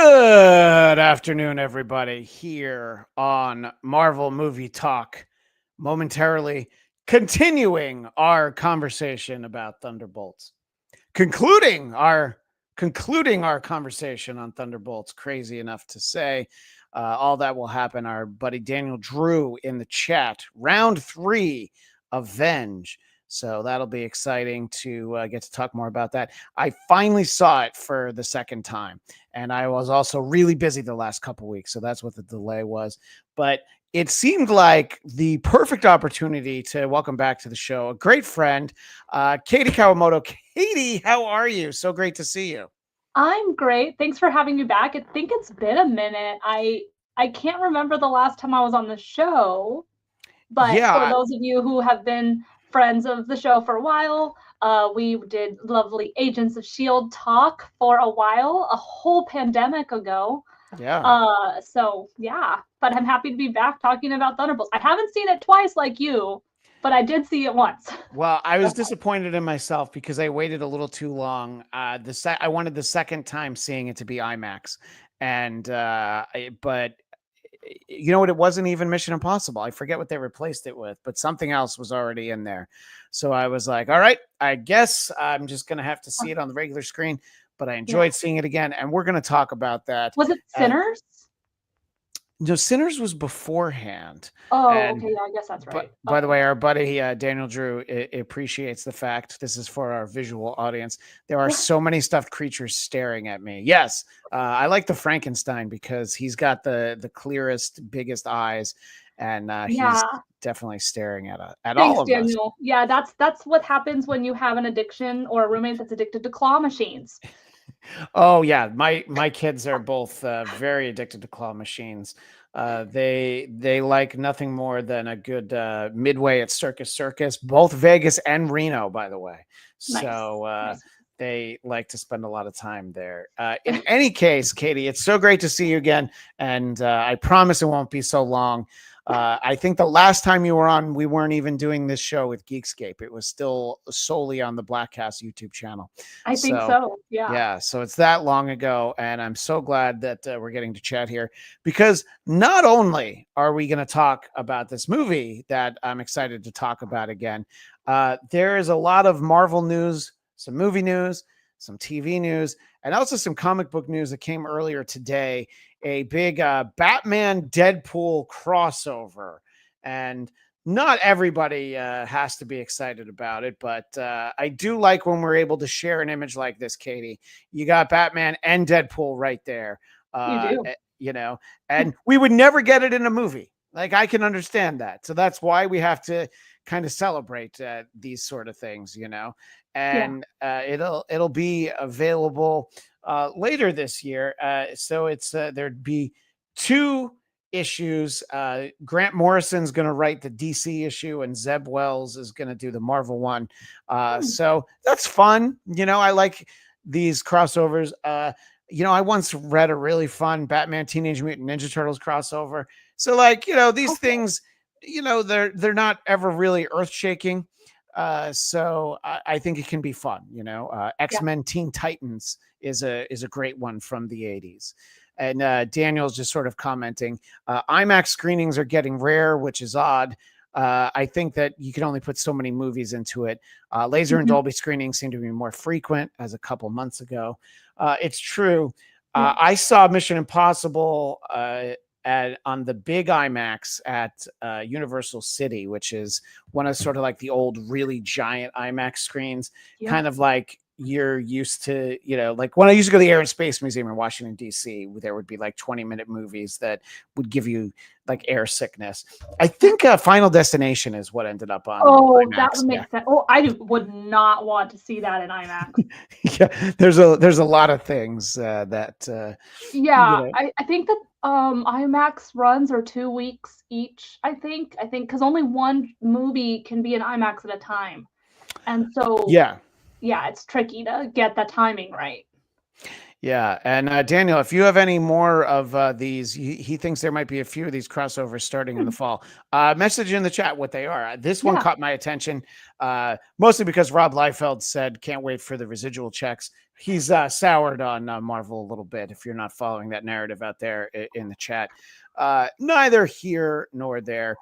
Good afternoon, everybody, here on Marvel Movie Talk. Momentarily continuing our conversation about Thunderbolts. Concluding our conversation on Thunderbolts. Crazy enough to say. All that will happen. Our buddy Daniel Drew in the chat. Round 3 of Venge. So that'll be exciting to get to talk more about that. I finally saw it for the second time, and I was also really busy the last couple weeks, so that's what the delay was. But it seemed like the perfect opportunity to welcome back to the show a great friend, Katie Kawamoto. Katie, how are you? So great to see you. I'm great. Thanks for having me back. I think it's been a minute. I can't remember the last time I was on the show, but for Yeah, those of you who have been friends of the show for a while, we did lovely Agents of Shield talk for a while, a whole pandemic ago. yeah. So yeah, but I'm happy to be back talking about Thunderbolts. I haven't seen it twice like you, but I did see it once. Well, I was disappointed in myself because I waited a little too long. I wanted the second time seeing it to be IMAX, and but you know what? It wasn't even Mission Impossible. I forget what they replaced it with, but something else was already in there. So I was like, all right, I guess I'm just gonna have to see it on the regular screen. But I Yeah. enjoyed seeing it again, and we're gonna talk about that. Was it Uh, Sinners? no, Sinners was beforehand, Oh, and okay, yeah, I guess that's but right. by the Okay. way, our buddy Daniel Drew appreciates the fact this is for our visual audience. There are so many stuffed creatures staring at me. Yes, I like the Frankenstein because he's got the clearest, biggest eyes, and he's Yeah. definitely staring at all Thanks, of us. Daniel. Yeah, that's what happens when you have an addiction or a roommate that's addicted to claw machines. Oh yeah, my kids are both very addicted to claw machines. They like nothing more than a good midway at Circus Circus, both Vegas and Reno, by the way. Nice. So Nice. they like to spend a lot of time there. In any case, Katie, it's so great to see you again, and I promise it won't be so long. I think the last time you were on, we weren't even doing this show with Geekscape. It was still solely on the Blackcast YouTube channel. I think So so. Yeah. yeah, so it's that long ago, and I'm so glad that we're getting to chat here because not only are we going to talk about this movie that I'm excited to talk about again, there is a lot of Marvel news, some movie news, some TV news, and also some comic book news that came earlier today. A big Batman Deadpool crossover, and not everybody has to be excited about it, but I do like when we're able to share an image like this, Katie. You got Batman and Deadpool right there, You do. you know, and we would never get it in a movie. Like, I can understand that. So that's why we have to kind of celebrate these sort of things, Yeah. and it'll be available later this year. So it's there'd be 2 issues. Grant Morrison's going to write the DC issue, and Zeb Wells is going to do the Marvel one. Hmm. So that's fun. I like these crossovers. I once read a really fun Batman Teenage Mutant Ninja Turtles crossover. So, like, these Okay. things, they're not ever really earth shaking. So I think it can be fun. Yeah. X-Men Teen Titans is a great one from the 80s. And Daniel's just sort of commenting, IMAX screenings are getting rare, which is odd. I think that you can only put so many movies into it. Laser and Mhm. Dolby screenings seem to be more frequent as a couple months ago. It's true. Yeah. I saw Mission Impossible on the big IMAX at Universal City, which is one of sort of like the old, really giant IMAX screens, Yeah. kind of like you're used to, like when I used to go to the Air and Space Museum in Washington, D.C., there would be like 20-minute movies that would give you like air sickness. I think Final Destination is what ended up on Oh, that IMAX. would Yeah. make sense. Oh, I would not want to see that in IMAX. Yeah. There's a lot of things that, you Yeah, know, I think that IMAX runs are 2 weeks each. I think because only one movie can be in IMAX at a time, and so yeah. yeah, it's tricky to get the timing right. Yeah, and Daniel, if you have any more of these, he thinks there might be a few of these crossovers starting in the Hmm. fall. Message in the chat what they are. This one Yeah. caught my attention, mostly because Rob Liefeld said can't wait for the residual checks. He's soured on Marvel a little bit. If you're not following that narrative out there in the chat, neither here nor there.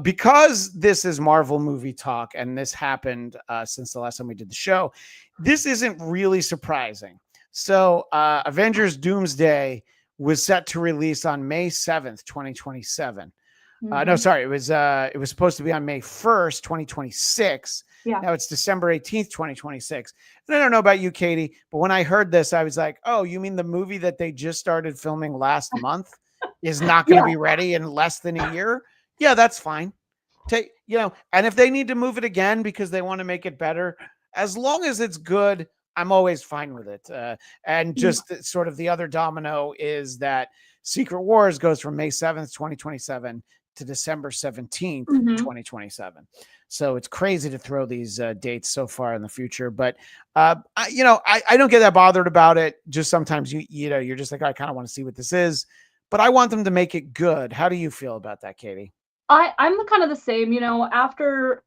Because this is Marvel movie talk, and this happened since the last time we did the show, this isn't really surprising. So, Avengers Doomsday was set to release on May 7th, 2027. No, Hmm. sorry, it was supposed to be on May 1st, 2026. Yeah. Now it's December 18th, 2026. And I don't know about you, Katie, but when I heard this, I was like, oh, you mean the movie that they just started filming last month is not going to Yeah. be ready in less than a year? Yeah, that's fine. And if they need to move it again because they want to make it better, as long as it's good, I'm always fine with it. And Yeah. just sort of the other domino is that Secret Wars goes from May 7th, 2027 to December 17th, Hmm. 2027. So it's crazy to throw these dates so far in the future. But, I don't get that bothered about it. Just sometimes, you're just like, I kind of want to see what this is. But I want them to make it good. How do you feel about that, Katie? I'm kind of the same, after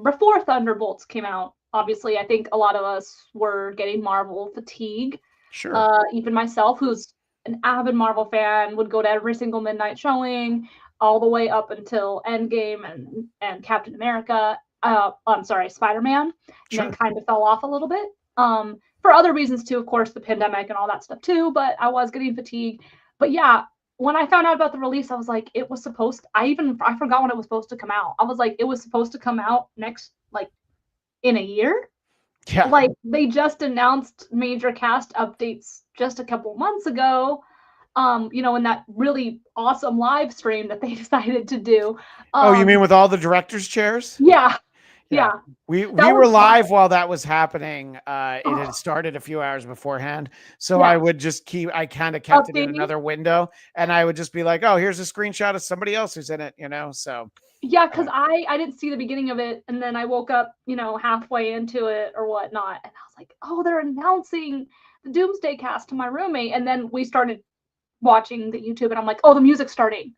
before Thunderbolts came out, obviously I think a lot of us were getting Marvel fatigue. Sure. Even myself, who's an avid Marvel fan, would go to every single midnight showing, all the way up until Endgame and Captain America. I'm sorry, Spider-Man, and then Sure. kind of fell off a little bit. For other reasons too, of course, the pandemic and all that stuff too. But I was getting fatigued. But yeah, when I found out about the release, I was like, it was supposed. I forgot when it was supposed to come out. I was like, it was supposed to come out next, like, in a year. Yeah. Like, they just announced major cast updates just a couple months ago. In that really awesome live stream that they decided to do. Oh, you mean Um, with all the directors' chairs? yeah, Yeah. yeah, We that were was live wild. while that was happening. It had Oh, started a few hours beforehand. So yeah, I kind of kept it in updating. another window, and I would just be like, oh, here's a screenshot of somebody else who's in it. So, Yeah, because uh, I didn't see the beginning of it, and then I woke up, halfway into it or whatnot, and I was like, oh, they're announcing the Doomsday Cast to my roommate, and then we started watching the YouTube, and I'm like, oh, the music's starting.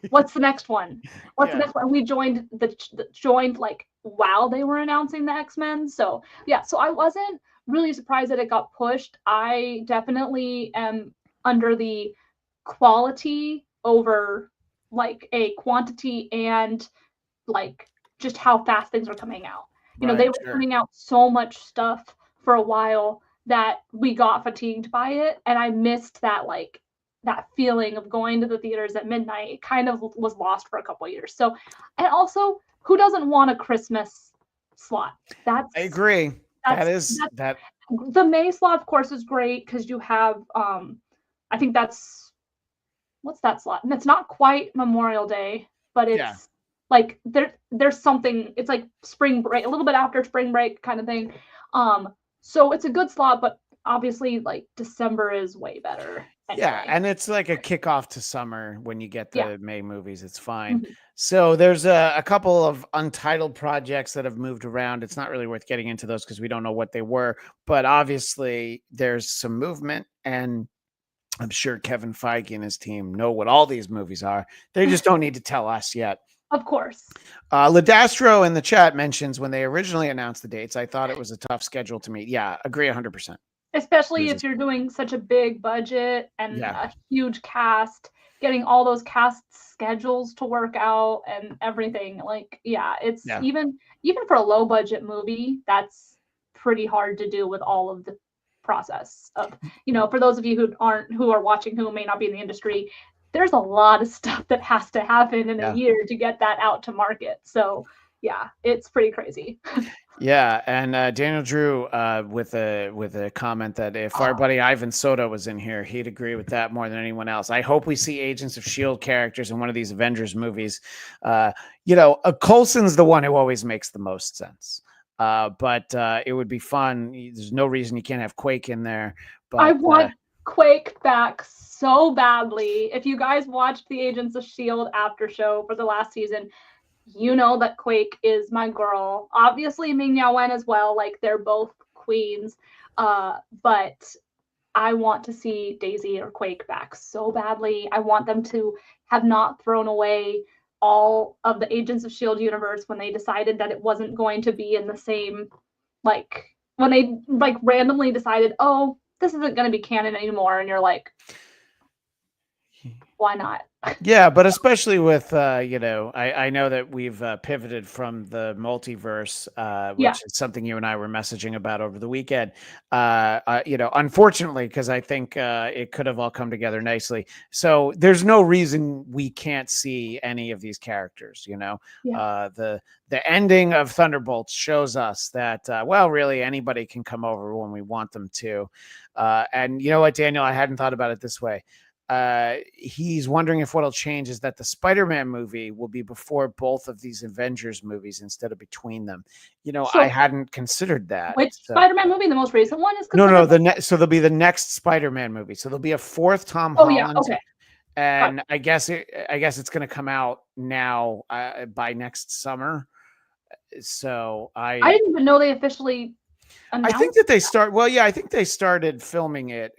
What's the next one? What's the yeah. next one? And we joined like while they were announcing the X-Men. So yeah, so I wasn't really surprised that it got pushed. I definitely am under the quality over like a quantity, and like just how fast things are coming out. They Right. were Sure. putting out so much stuff for a while that we got fatigued by it, and I missed that feeling of going to the theaters at midnight. It kind of was lost for a couple of years. So, and also, who doesn't want a Christmas slot? I That's agree. That that's is that's that. the May slot, of course, is great because you have I think that's what's that slot? And it's not quite Memorial Day, but Yeah. it's like there's something. It's like spring break, a little bit after spring break kind of thing. So it's a good slot, but obviously like December is way better Yeah, anyway. and it's like a kickoff to summer when you get Yeah. the May movies. It's fine. Mhm. So there's a couple of untitled projects that have moved around. It's not really worth getting into those because we don't know what they were, but obviously there's some movement, and I'm sure Kevin Feige and his team know what all these movies are. They just don't need to tell us yet. Of course. Ladastro in the chat mentions when they originally announced the dates, I thought it was a tough schedule to meet. Yeah, agree 100%. Especially if you're doing such a big budget and Yeah, a huge cast, getting all those cast schedules to work out and everything. Like, yeah, it's yeah. even for a low budget movie, that's pretty hard to do with all of the process of, for those of you who are watching who may not be in the industry, there's a lot of stuff that has to happen in a Yeah. year to get that out to market. So, yeah, it's pretty crazy. Yeah, and Daniel Drew with a comment that if our buddy Ivan Soto was in here, he'd agree with that more than anyone else. I hope we see Agents of Shield characters in one of these Avengers movies. Coulson's the one who always makes the most sense. But it would be fun. There's no reason you can't have Quake in there. I But want Quake back so badly. If you guys watched the Agents of Shield after show for the last season, you know that Quake is my girl. Obviously, Ming Yawen as well. Like, they're both queens. But I want to see Daisy or Quake back so badly. I want them to have not thrown away all of the Agents of S.H.I.E.L.D. universe when they decided that it wasn't going to be in the same, like, when they, like, randomly decided, oh, this isn't going to be canon anymore. And you're like, why not? Yeah, but especially with I know that we've pivoted from the multiverse, Yeah. which is something you and I were messaging about over the weekend. Unfortunately, because I think it could have all come together nicely. So there's no reason we can't see any of these characters. Yeah. The ending of Thunderbolts shows us that really anybody can come over when we want them to. And you know what, Daniel, I hadn't thought about it this way. He's wondering if what'll change is that the Spider-Man movie will be before both of these Avengers movies instead of between them. I So hadn't considered that. which So Spider-Man movie? The most recent one is no, considered. so there'll be the next Spider-Man movie. So there'll be a fourth Tom Oh yeah. Holland, Okay. and I guess it's going to come out now by next summer. So I didn't even know they officially I think announced that they start. Well, yeah, I think they started filming it,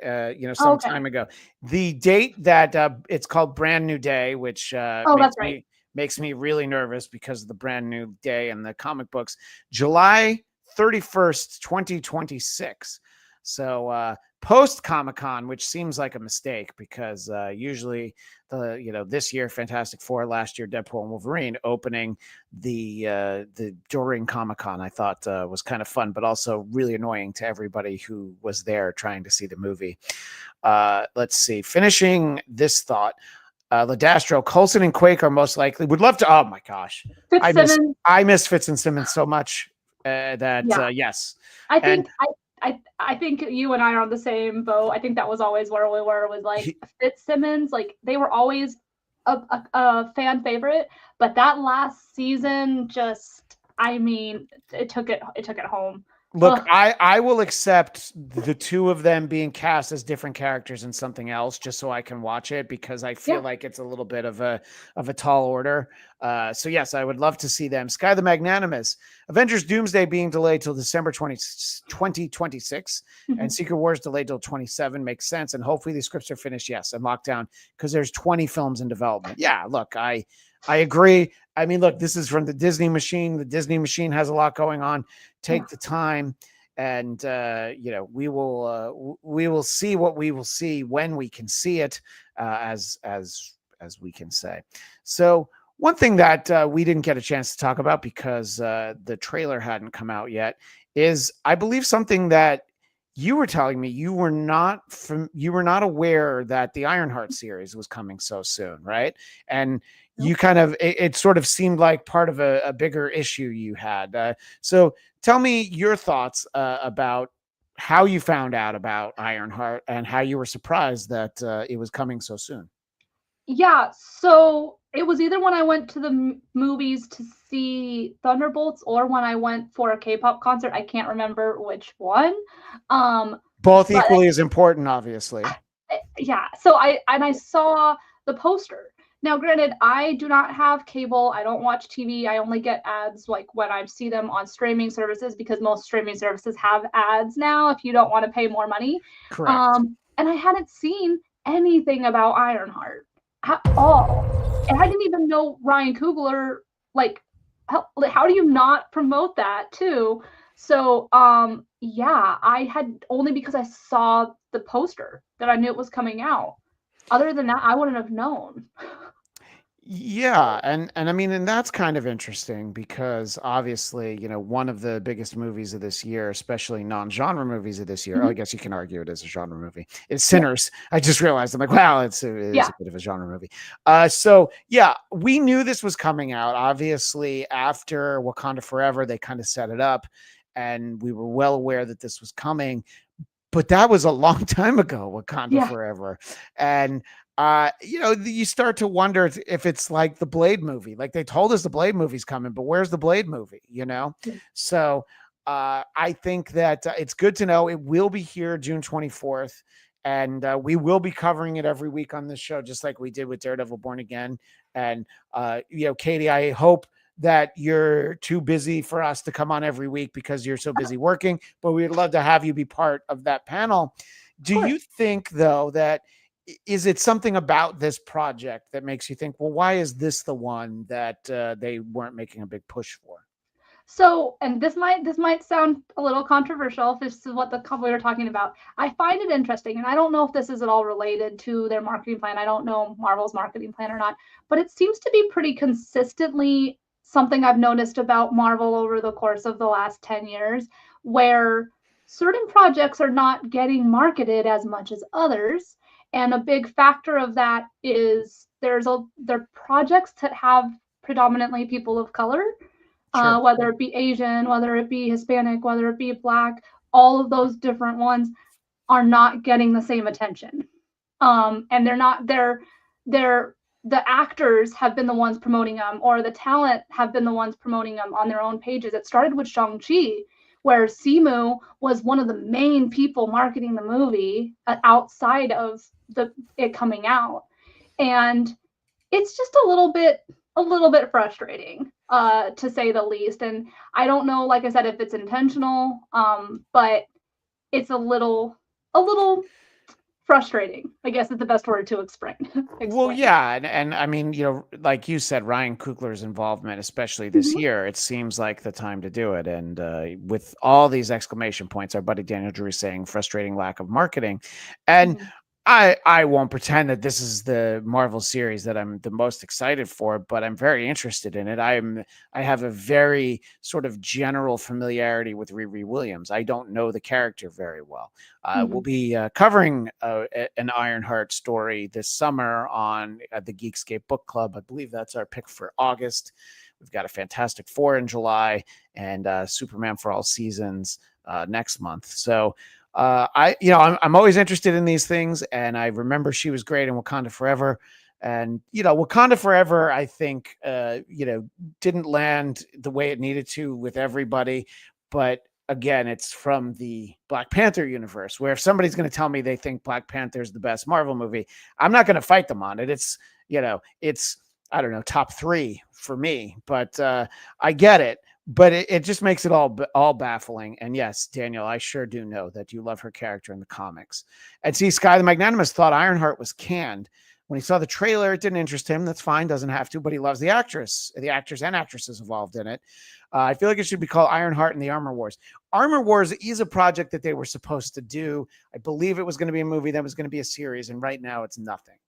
some okay. time ago. The date that it's called Brand New Day, which Oh, that's right. makes me really nervous because of the Brand New Day and the comic books, July 31st, 2026. So post Comic-Con, which seems like a mistake because usually this year Fantastic Four, last year Deadpool and Wolverine opening the during Comic-Con, I thought was kind of fun, but also really annoying to everybody who was there trying to see the movie. Let's see. Finishing this thought. Ladastro, Coulson, and Quake are most likely. Would love to. Oh my gosh, Fitzsimmons. I miss Fitz and Simmons so much. Yes, I and think I think you and I are on the same boat. I think that was always where we were with like Fitzsimmons. Like they were always a fan favorite, but that last season just, I mean, it took it home. Look, I will accept the two of them being cast as different characters in something else just so I can watch it, because I feel like it's a little bit of a tall order. So yes, I would love to see them. Sky the Magnanimous. Avengers Doomsday being delayed till December 2026 and Secret Wars delayed till 27 makes sense. And hopefully the scripts are finished. Yes. And locked down because there's 20 films in development. Yeah. Look, I agree. I mean, look, this is from the Disney machine. The Disney machine has a lot going on. Take the time, and we will see what we will see when we can see it, as we can say. So one thing that we didn't get a chance to talk about because the trailer hadn't come out yet is, I believe, something that you were telling me you were not aware that the Ironheart series was coming so soon, right? And you kind of, it sort of seemed like part of a bigger issue you had. So tell me your thoughts about how you found out about Ironheart and how you were surprised that it was coming so soon. Yeah, so it was either when I went to the movies to see Thunderbolts or when I went for a K-pop concert. I can't remember which one. Both equally as important, obviously. Yeah, so I saw the poster. Now, granted, I do not have cable. I don't watch TV. I only get ads like when I see them on streaming services, because most streaming services have ads now if you don't want to pay more money. Correct. And I hadn't seen anything about Ironheart at all. And I didn't even know Ryan Coogler. Like, how do you not promote that too? So, yeah, I had only because I saw the poster that I knew it was coming out. Other than that, I wouldn't have known. Yeah, and I mean, and that's kind of interesting because obviously, one of the biggest movies of this year, especially non-genre movies of this year, I guess you can argue it as a genre movie, is Sinners. I just realized, I'm like, wow, it is a bit of a genre movie. So yeah, we knew this was coming out. Obviously, after Wakanda Forever, they kind of set it up, and we were well aware that this was coming. But that was a long time ago, Wakanda Forever, and you start to wonder if it's like the Blade movie. Like, they told us the Blade movie's coming, but where's the Blade movie? So I think that it's good to know it will be here June 24th, and we will be covering it every week on this show, just like we did with Daredevil Born Again. And Katie, I hope that you're too busy for us to come on every week because you're so busy working, but we'd love to have you be part of that panel. Do you think, though, that is it something about this project that makes you think, well, why is this the one that they weren't making a big push for? So, and this might sound a little controversial if this is what the couple we were talking about. I find it interesting, and I don't know if this is at all related to their marketing plan. I don't know Marvel's marketing plan or not, but it seems to be pretty consistently something I've noticed about Marvel over the course of the last 10 years, where certain projects are not getting marketed as much as others. And a big factor of that is there are projects that have predominantly people of color, Sure. whether it be Asian, whether it be Hispanic, whether it be Black, all of those different ones are not getting the same attention. And they're the actors have been the ones promoting them, or the talent have been the ones promoting them on their own pages. It started with Shang-Chi, where Simu was one of the main people marketing the movie outside of it coming out. And it's just a little bit frustrating, to say the least. And I don't know, like I said, if it's intentional, but it's a little frustrating, I guess is the best word to explain. Well, yeah, and I mean, like you said, Ryan Coogler's involvement, especially this Mhm. year, it seems like the time to do it. And with all these exclamation points, our buddy Daniel Drew is saying frustrating lack of marketing, and Mhm. I won't pretend that this is the Marvel series that I'm the most excited for, but I'm very interested in it. I have a very sort of general familiarity with Riri Williams. I don't know the character very well. We'll Mhm. be covering an Ironheart story this summer on the Geekscape Book Club. I believe that's our pick for August. We've got a Fantastic Four in July and Superman for All Seasons next month. So I'm always interested in these things, and I remember she was great in Wakanda Forever. And Wakanda Forever, I think, didn't land the way it needed to with everybody, but again, it's from the Black Panther universe, where if somebody's going to tell me they think Black Panther is the best Marvel movie, I'm not going to fight them on it. It's I don't know, top 3 for me, but I get it. But it just makes it all baffling. And yes, Daniel, I sure do know that you love her character in the comics. And see, Sky the Magnanimous thought Ironheart was canned. When he saw the trailer, it didn't interest him. That's fine, doesn't have to, but he loves the actors and actresses involved in it. I feel like it should be called Ironheart and the Armor Wars. Armor Wars is a project that they were supposed to do. I believe it was going to be a movie, that was going to be a series, and right now it's nothing.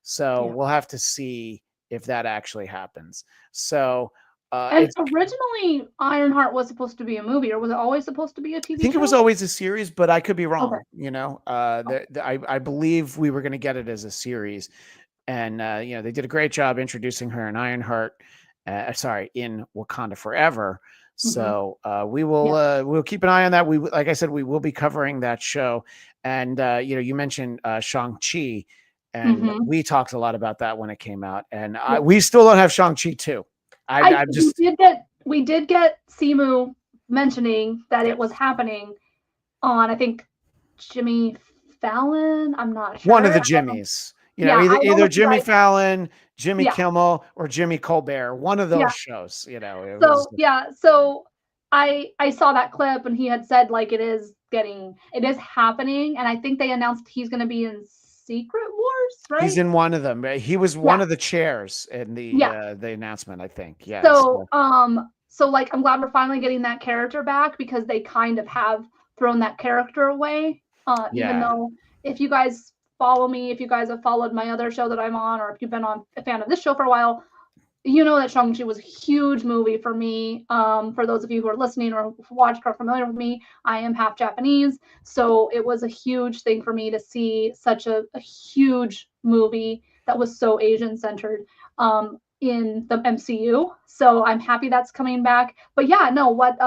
So Yeah. we'll have to see if that actually happens. So And it's originally, Ironheart was supposed to be a movie, or was it always supposed to be a I TV think it was show? always a series, but I could be Okay. wrong. Oh. I believe we were going to get it as a series, and they did a great job introducing her in Ironheart. In Wakanda Forever. Mhm. So Yeah. we'll keep an eye on that. Like I said, we will be covering that show. And you mentioned Shang-Chi, and Mhm. we talked a lot about that when it came out. And Yeah. we still don't have Shang-Chi too. I'm We just did get Simu mentioning that yeah. it was happening on, I think, Jimmy Fallon. I'm not One of sure. the Jimmys. Yeah, I don't know Either if you Jimmy guys. Fallon, Jimmy Yeah, Kimmel, or Jimmy Colbert. One of yeah. those shows. It was So I saw that clip, and he had said, like, it is happening, and I think they announced he's going to be in Secret Wars, he's right? in one of them. He was one Yeah, of the chairs in yeah. the announcement, I think. Yes. So like, I'm glad we're finally getting that character back, because they kind of have thrown that character away. Even Yeah. though, if you guys follow me, if you guys have followed my other show that I'm on, or if you've been a fan of this show for a while, you know that Shang-Chi was a huge movie for me. For those of you who are listening or watched or familiar with me, I am half Japanese. So it was a huge thing for me to see such a huge movie that was so Asian centered, in the MCU. So I'm happy that's coming back. But yeah, no, what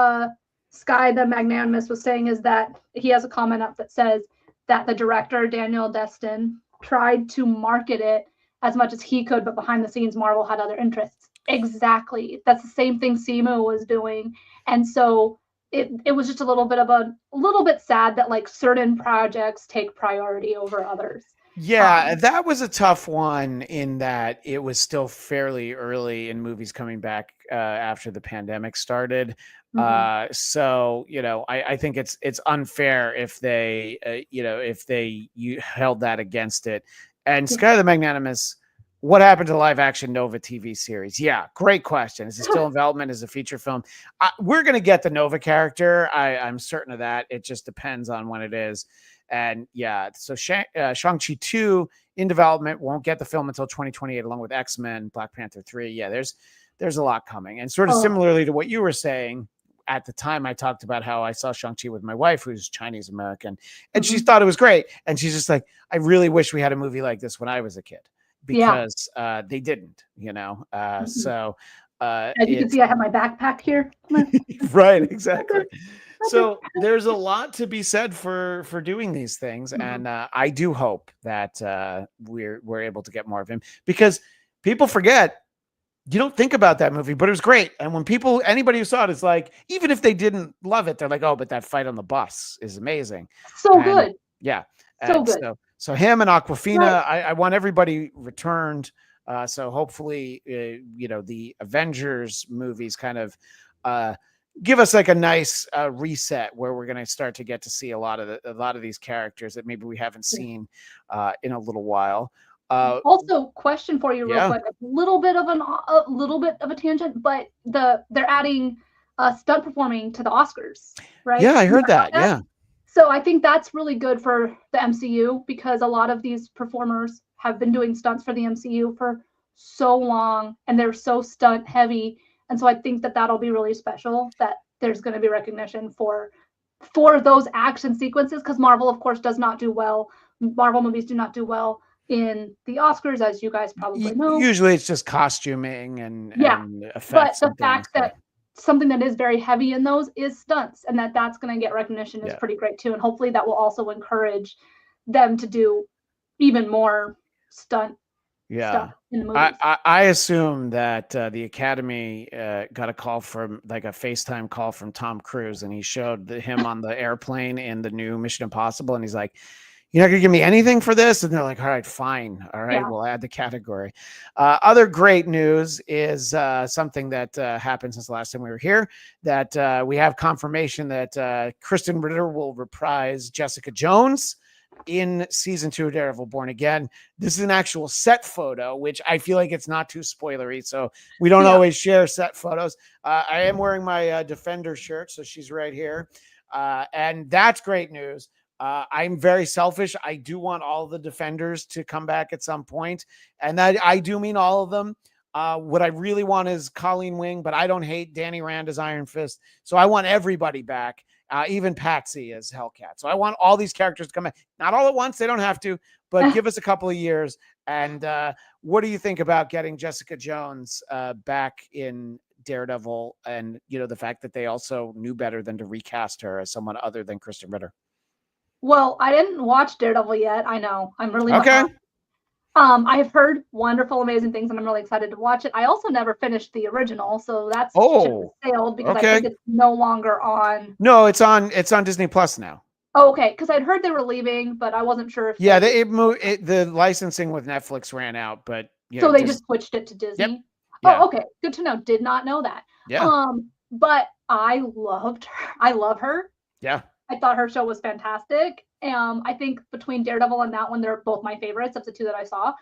Sky the Magnanimous was saying is that he has a comment up that says that the director, Daniel Destin, tried to market it as much as he could, but behind the scenes, Marvel had other interests. Exactly. That's the same thing Simu was doing. And so it was just a little bit sad that, like, certain projects take priority over others. Yeah, that was a tough one in that it was still fairly early in movies coming back after the pandemic started. Mhm. So I think it's unfair if they if you held that against it. And Yeah. Sky the Magnanimous, what happened to the live action Nova TV series? Yeah, great question. Is it still in development as a feature film? We're gonna get the Nova character. I'm certain of that. It just depends on when it is. And yeah, so Shang-Chi 2 in development, won't get the film until 2028, along with X-Men, Black Panther 3. Yeah, there's a lot coming. And sort of Oh, similarly to what you were saying, at the time I talked about how I saw Shang-Chi with my wife, who's Chinese American, and she mhm. thought it was great. And she's just like, I really wish we had a movie like this when I was a kid, Yeah. because they didn't, Mhm. so As you can it's see, I have my backpack here. Come on. right, That's exactly. it. That's it. So there's a lot to be said for doing these things, Mhm. and I do hope that we're able to get more of him, because people forget. You don't think about that movie, but it was great. And when anybody who saw it is like, even if they didn't love it, they're like, oh, but that fight on the bus is amazing. So And good. yeah, So and good. so him and But Aquafina, I want everybody returned. So hopefully, the Avengers movies kind of uh, give us like a nice reset where we're going to start to get to see a lot of these characters that maybe we haven't yeah. seen in a little while. Uh, Also, question for you real yeah, quick. A little bit of a tangent, but they're adding stunt performing to the Oscars, yeah, right? I You heard heard about that. that? Yeah, So I think that's really good for the MCU because a lot of these performers have been doing stunts for the MCU for so long and they're so stunt heavy. And so I think that that'll be really special that there's going to be recognition for those action sequences because Marvel of course does not do well. Marvel movies do not do well in the Oscars as you guys probably know. usually it's just costuming and Yeah. But effects the and things. fact that something that is very heavy in those is stunts and that's going to get recognition is Yeah, pretty great too. And hopefully that will also encourage them to do even more stunt yeah. stuff in the I, movies. I, I assume that the Academy got a call from, like, a FaceTime call from Tom Cruise, and he showed him on the airplane in the new Mission Impossible, and he's like, "You're not gonna give me anything for this?" And they're like, "All right, fine. All right, Yeah. we'll add the category." Other great news is something that happened since the last time we were here. That we have confirmation that Kristen Ritter will reprise Jessica Jones in season 2 of Daredevil Born Again. This is an actual set photo, which I feel like it's not too spoilery. So we don't Yeah. always share set photos. I am wearing my Defender shirt, so she's right here. And that's great news. I'm very selfish. I do want all the Defenders to come back at some point, and that I do mean all of them. What I really want is Colleen Wing, but I don't hate Danny Rand as Iron Fist, so I want everybody back, even Patsy as Hellcat. So I want all these characters to come back, not all at once. They don't have to, but give us a couple of years. And what do you think about getting Jessica Jones back in Daredevil, and the fact that they also knew better than to recast her as someone other than Kristen Ritter? Well, I didn't watch Daredevil yet. I know. I'm really Okay. behind. I've heard wonderful, amazing things, and I'm really excited to watch it. I also never finished the original, so that's ship has Oh, sailed because I think okay. it's no longer on. No, it's on Disney Plus now. Oh, okay, because I'd heard they were leaving, but I wasn't sure if Yeah, they. the licensing with Netflix ran out, but So they just switched it to Yep. Disney. Yeah. Oh, okay, good to know. Did not know that. Yeah. But I loved her. I love her. Yeah. I thought her show was fantastic. I think between Daredevil and that one, they're both my favorites of the two that I saw.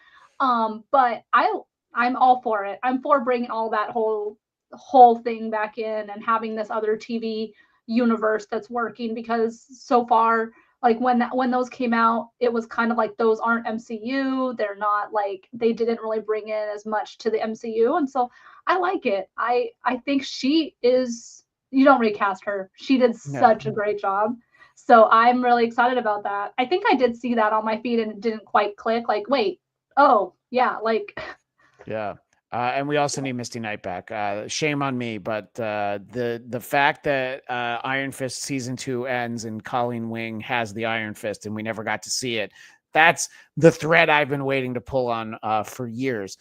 But I'm all for it. I'm for bringing all that whole thing back in and having this other TV universe that's working because so far like when those came out it was kind of like those aren't MCU, they're not like they didn't really bring in as much to the MCU, and so I like it. I think she is, you don't recast her, she did No. such a great job, so I'm really excited about that. I think I did see that on my feed and it didn't quite click like wait, oh yeah, like Yeah. And we also need Misty Knight back. Shame on me, but the fact that Iron Fist season 2 ends and Colleen Wing has the Iron Fist and we never got to see it, that's the thread I've been waiting to pull on for years.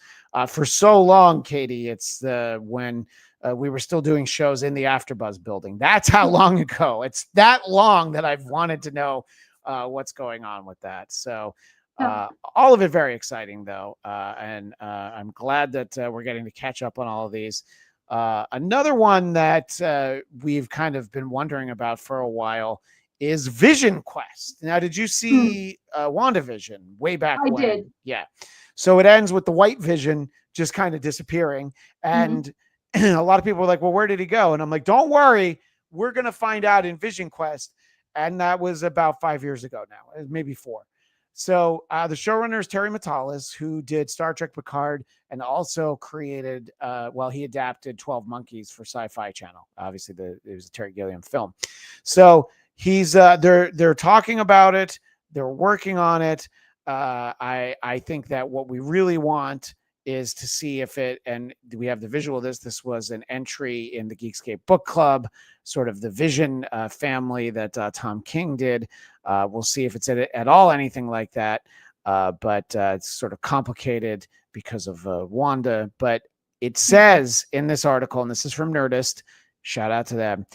For so long, Katie, it's when we were still doing shows in the AfterBuzz building. That's how long ago. It's that long that I've wanted to know what's going on with that. So Yeah. All of it very exciting, though. And I'm glad that we're getting to catch up on all of these. Another one that we've kind of been wondering about for a while is Vision Quest. Now, did you Hmm. see WandaVision way back I when? did. Yeah. So it ends with the white Vision just kind of disappearing. Hmm. And a lot of people were like, well, where did he go? And I'm like, don't worry. We're going to find out in Vision Quest. And that was about 5 years ago now, maybe 4. So the showrunner is Terry Matalas, who did Star Trek Picard and also created, he adapted 12 Monkeys for Sci-Fi Channel. Obviously, it was a Terry Gilliam film. So he's they're talking about it. They're working on it. I think that what we really want is to see if it, and we have the visual of this. This was an entry in the Geekscape Book Club, sort of the Vision family that Tom King did. We'll see if it's at all anything like that. But it's sort of complicated because of Wanda. But it says in this article, and this is from Nerdist, shout out to them,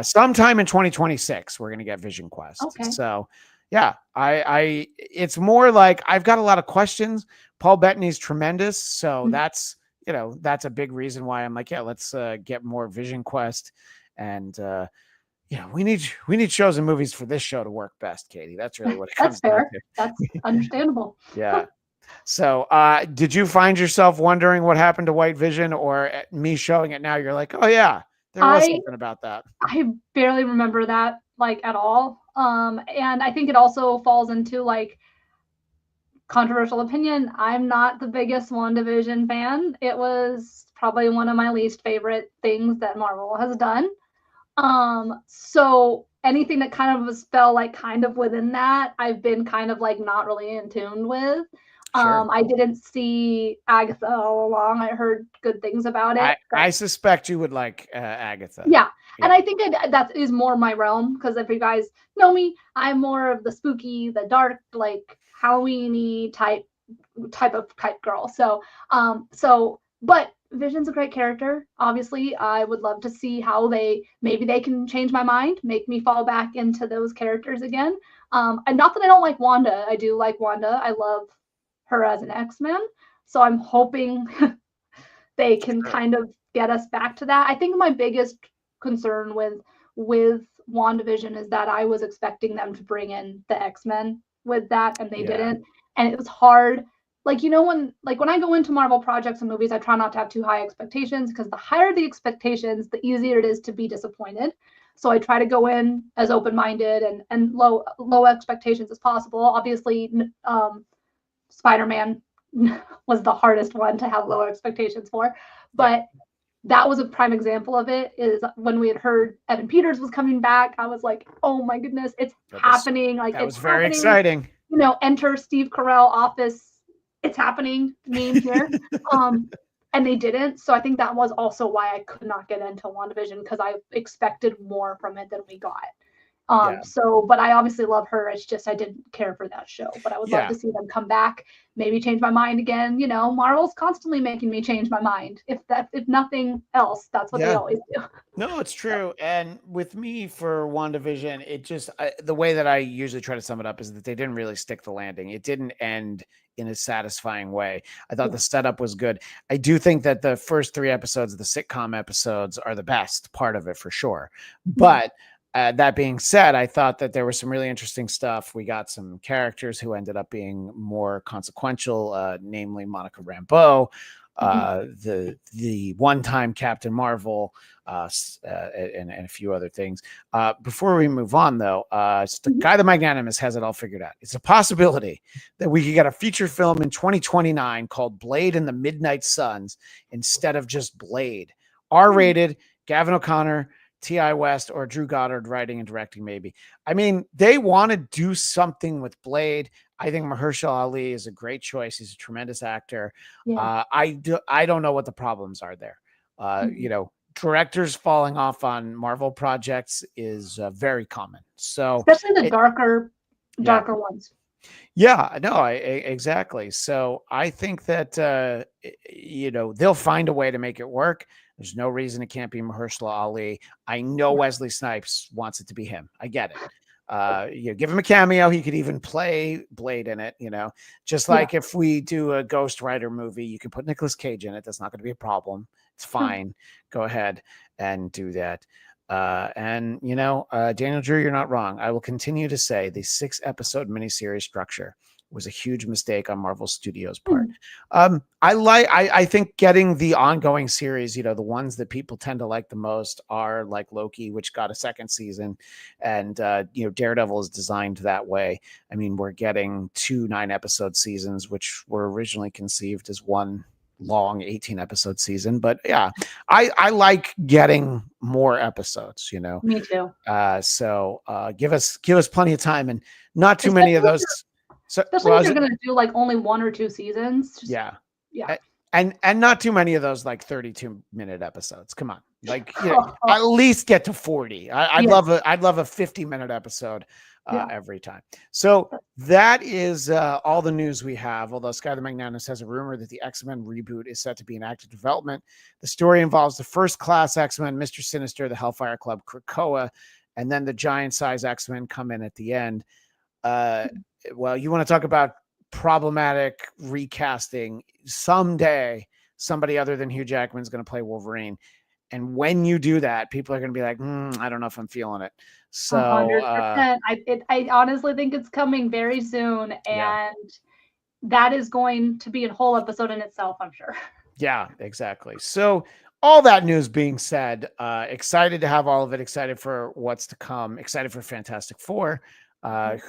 sometime in 2026, we're going to get Vision Quest. Okay. So, yeah, it's more like I've got a lot of questions. Paul Bettany's tremendous. So that's a big reason why I'm like, yeah, let's get more Vision Quest. And, we need shows and movies for this show to work best, Katie. That's really what it comes That's down fair. to. That's understandable. Yeah. So, did you find yourself wondering what happened to White Vision, or me showing it now, you're like, oh yeah, there was something about that? I barely remember that like at all. And I think it also falls into like controversial opinion. I'm not the biggest WandaVision fan. It was probably one of my least favorite things that Marvel has done. So anything that kind of fell like kind of within that, I've been kind of like not really in tune with. Sure. I didn't see Agatha all along. I heard good things about it. I suspect you would like Agatha. Yeah. And I think that is more my realm, because if you guys know me, I'm more of the spooky, the dark, like Halloween-y type girl. So, but Vision's a great character. Obviously, I would love to see how maybe they can change my mind, make me fall back into those characters again. And not that I don't like Wanda. I do like Wanda. I love her as an X-Men. So I'm hoping they can kind of get us back to that. I think my biggest concern with WandaVision is that I was expecting them to bring in the X-Men with that, and they didn't. And it was hard. Like, when I go into Marvel projects and movies, I try not to have too high expectations, because the higher the expectations, the easier it is to be disappointed. So I try to go in as open-minded and low expectations as possible. Obviously, Spider-Man was the hardest one to have low expectations for, but that was a prime example of it. Is when we had heard Evan Peters was coming back, I was like, oh my goodness, it's happening. Like, that was it's very happening. exciting. Enter Steve Carell office. It's happening meme here. And they didn't. So I think that was also why I could not get into WandaVision, because I expected more from it than we got. But I obviously love her. It's just I didn't care for that show. But I would love to see them come back, maybe change my mind again. Marvel's constantly making me change my mind. If nothing else, that's what they always do. No, it's true. And with me for WandaVision, it just the way that I usually try to sum it up is that they didn't really stick the landing. It didn't end in a satisfying way. I thought the setup was good. I do think that the first 3 episodes, the sitcom episodes, are the best part of it for sure. But that being said, I thought that there was some really interesting stuff. We got some characters who ended up being more consequential, namely Monica Rambeau, the one-time Captain Marvel, and a few other things. Before we move on, though, the guy, the Magnanimous, has it all figured out. It's a possibility that we could get a feature film in 2029 called Blade and the Midnight Suns instead of just Blade. R-rated, Gavin O'Connor, T.I. West, or Drew Goddard writing and directing, maybe. I mean, they want to do something with Blade. I think Mahershala Ali is a great choice. He's a tremendous actor. I don't know what the problems are there. Directors falling off on Marvel projects is very common. So especially the darker ones. Yeah, no, exactly. So I think that they'll find a way to make it work. There's no reason it can't be Mahershala Ali. I know Wesley Snipes wants it to be him. I get it. Give him a cameo. He could even play Blade in it, just like if we do a Ghost Rider movie, you can put Nicolas Cage in it. That's not going to be a problem. It's fine. Go ahead and do that. Daniel Drew, you're not wrong. I will continue to say the 6-episode miniseries structure was a huge mistake on Marvel Studios' part. I think getting the ongoing series, the ones that people tend to like the most are like Loki, which got a second season, and Daredevil is designed that way. I mean, we're getting 2 9-episode seasons, which were originally conceived as one long 18-episode season. But yeah, I like getting more episodes, Me too. So give us plenty of time, and not too many of those. So, especially if you're going to do like only 1 or 2 seasons. Yeah. And not too many of those like 32-minute episodes. Come on. Like at least get to 40. I'd love a 50-minute episode every time. So that is all the news we have. Although Skyler Magnanimous has a rumor that the X-Men reboot is set to be in active development. The story involves the first class X-Men, Mr. Sinister, the Hellfire Club, Krakoa, and then the giant size X-Men come in at the end. Well, you want to talk about problematic recasting? Someday, somebody other than Hugh Jackman is going to play Wolverine. And when you do that, people are going to be like, I don't know if I'm feeling it. So 100%. I honestly think it's coming very soon. And that is going to be a whole episode in itself, I'm sure. Yeah, exactly. So all that news being said, excited to have all of it, excited for what's to come, excited for Fantastic Four.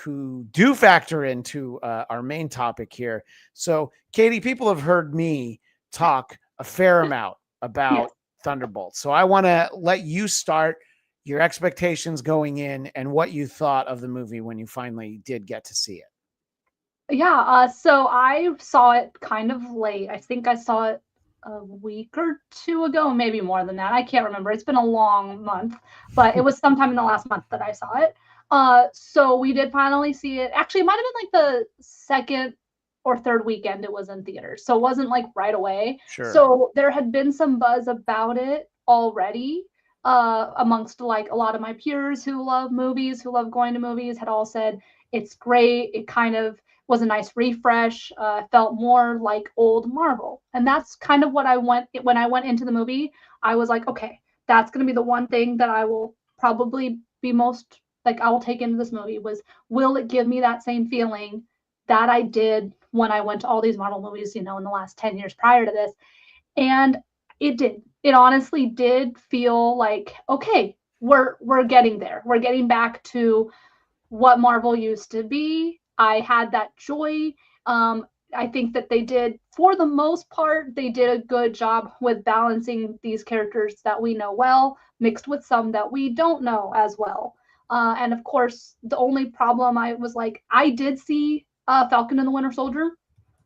Who do factor into our main topic here. So, Katie, people have heard me talk a fair amount about Thunderbolts. So I want to let you start your expectations going in and what you thought of the movie when you finally did get to see it. Yeah, so I saw it kind of late. I think I saw it a week or 2 ago, maybe more than that. I can't remember. It's been a long month, but it was sometime in the last month that I saw it. So we did finally see it. Actually, it might have been like the second or third weekend it was in theaters. So it wasn't like right away. Sure. So there had been some buzz about it already, amongst like a lot of my peers who love movies, who love going to movies, had all said it's great. It kind of was a nice refresh, felt more like old Marvel. And that's kind of what when I went into the movie, I was like, okay, that's going to be the one thing that I will probably be most like I will take into this movie will it give me that same feeling that I did when I went to all these Marvel movies, in the last 10 years prior to this. And it did. It honestly did feel like, okay, we're getting there. We're getting back to what Marvel used to be. I had that joy. I think that they did, for the most part, they did a good job with balancing these characters that we know well, mixed with some that we don't know as well. And of course, the only problem I was like, I did see Falcon and the Winter Soldier.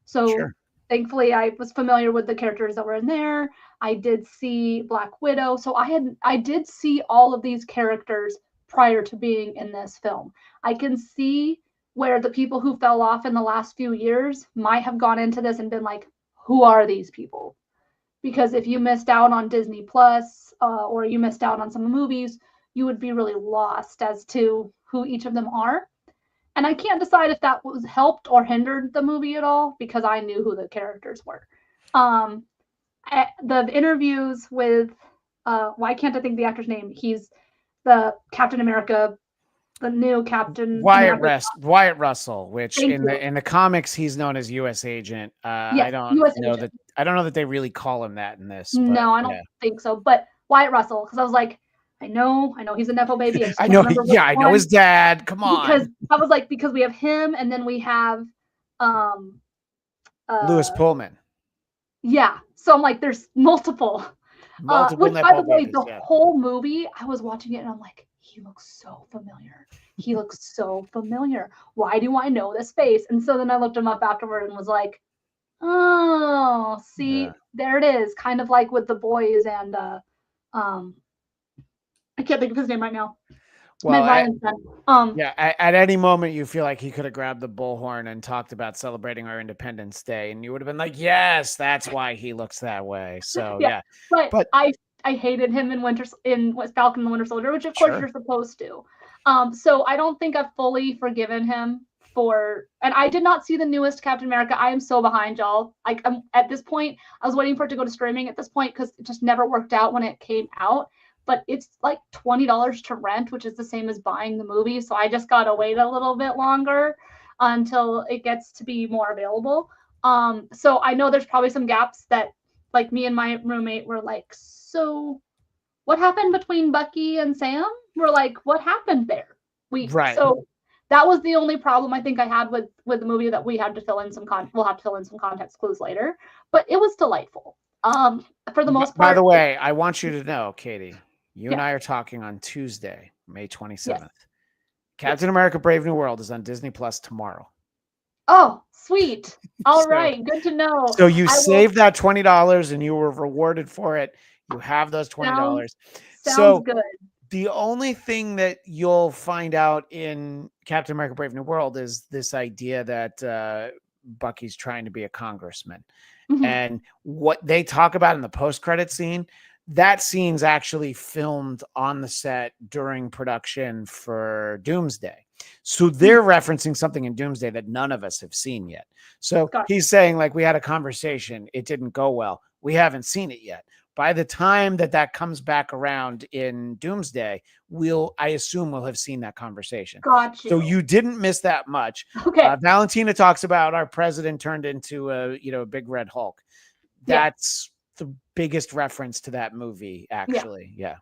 So thankfully I was familiar with the characters that were in there. I did see Black Widow. So I did see all of these characters prior to being in this film. I can see where the people who fell off in the last few years might have gone into this and been like, who are these people? Because if you missed out on Disney Plus, or you missed out on some movies, you would be really lost as to who each of them are. And I can't decide if that was helped or hindered the movie at all, because I knew who the characters were. The interviews with, why can't I think the actor's name? He's the Captain America, the new Captain Wyatt Russell, which in the comics he's known as U.S. Agent. I don't know that they really call him that in this. But, no, I don't think so. But Wyatt Russell, because I was like, I know he's a Nepo baby. I know his dad. Come on. Because I was like, because we have him, and then we have Louis Pullman. Yeah. So I'm like, there's multiple. Which, by the way, the whole movie, I was watching it and I'm like, he looks so familiar. He looks so familiar. Why do I know this face? And so then I looked him up afterward and was like, oh, see, there it is. Kind of like with The Boys and I can't think of his name right now. Well, at any moment you feel like he could have grabbed the bullhorn and talked about celebrating our Independence Day, and you would have been like, "Yes, that's why he looks that way." So but I hated him in Falcon and the Winter Soldier, which of course you're supposed to. So I don't think I've fully forgiven him for, and I did not see the newest Captain America. I am so behind, y'all. Like, at this point, I was waiting for it to go to streaming at this point because it just never worked out when it came out. But it's like $20 to rent, which is the same as buying the movie. So I just gotta wait a little bit longer until it gets to be more available. So I know there's probably some gaps that, like, me and my roommate were like, so what happened between Bucky and Sam? We're like, what happened there? Right. So that was the only problem I think I had with the movie, that we had to fill in some we'll have to fill in some context clues later, but it was delightful. For the most By part. the way, I want you to know, Katie, you and Yeah. I are talking on Tuesday, May 27th. Yes. Captain America Brave New World is on Disney Plus tomorrow. Oh, sweet. All So, right. Good to know. so you I will. saved that $20 and you were rewarded for it. You have those $20. Sounds So good. the only thing that you'll find out in Captain America Brave New World is this idea that Bucky's trying to be a congressman. Mhm. And what they talk about in the post-credit scene, that scene's actually filmed on the set during production for Doomsday. So they're referencing something in Doomsday that none of us have seen yet. So Gotcha. he's saying, like, we had a conversation, it didn't go well. We haven't seen it yet. By the time that comes back around in Doomsday, I assume we'll have seen that conversation. Got you. So you didn't miss that much. Okay. Valentina talks about our president turned into a big red Hulk. That's the biggest reference to that movie, actually. Yeah.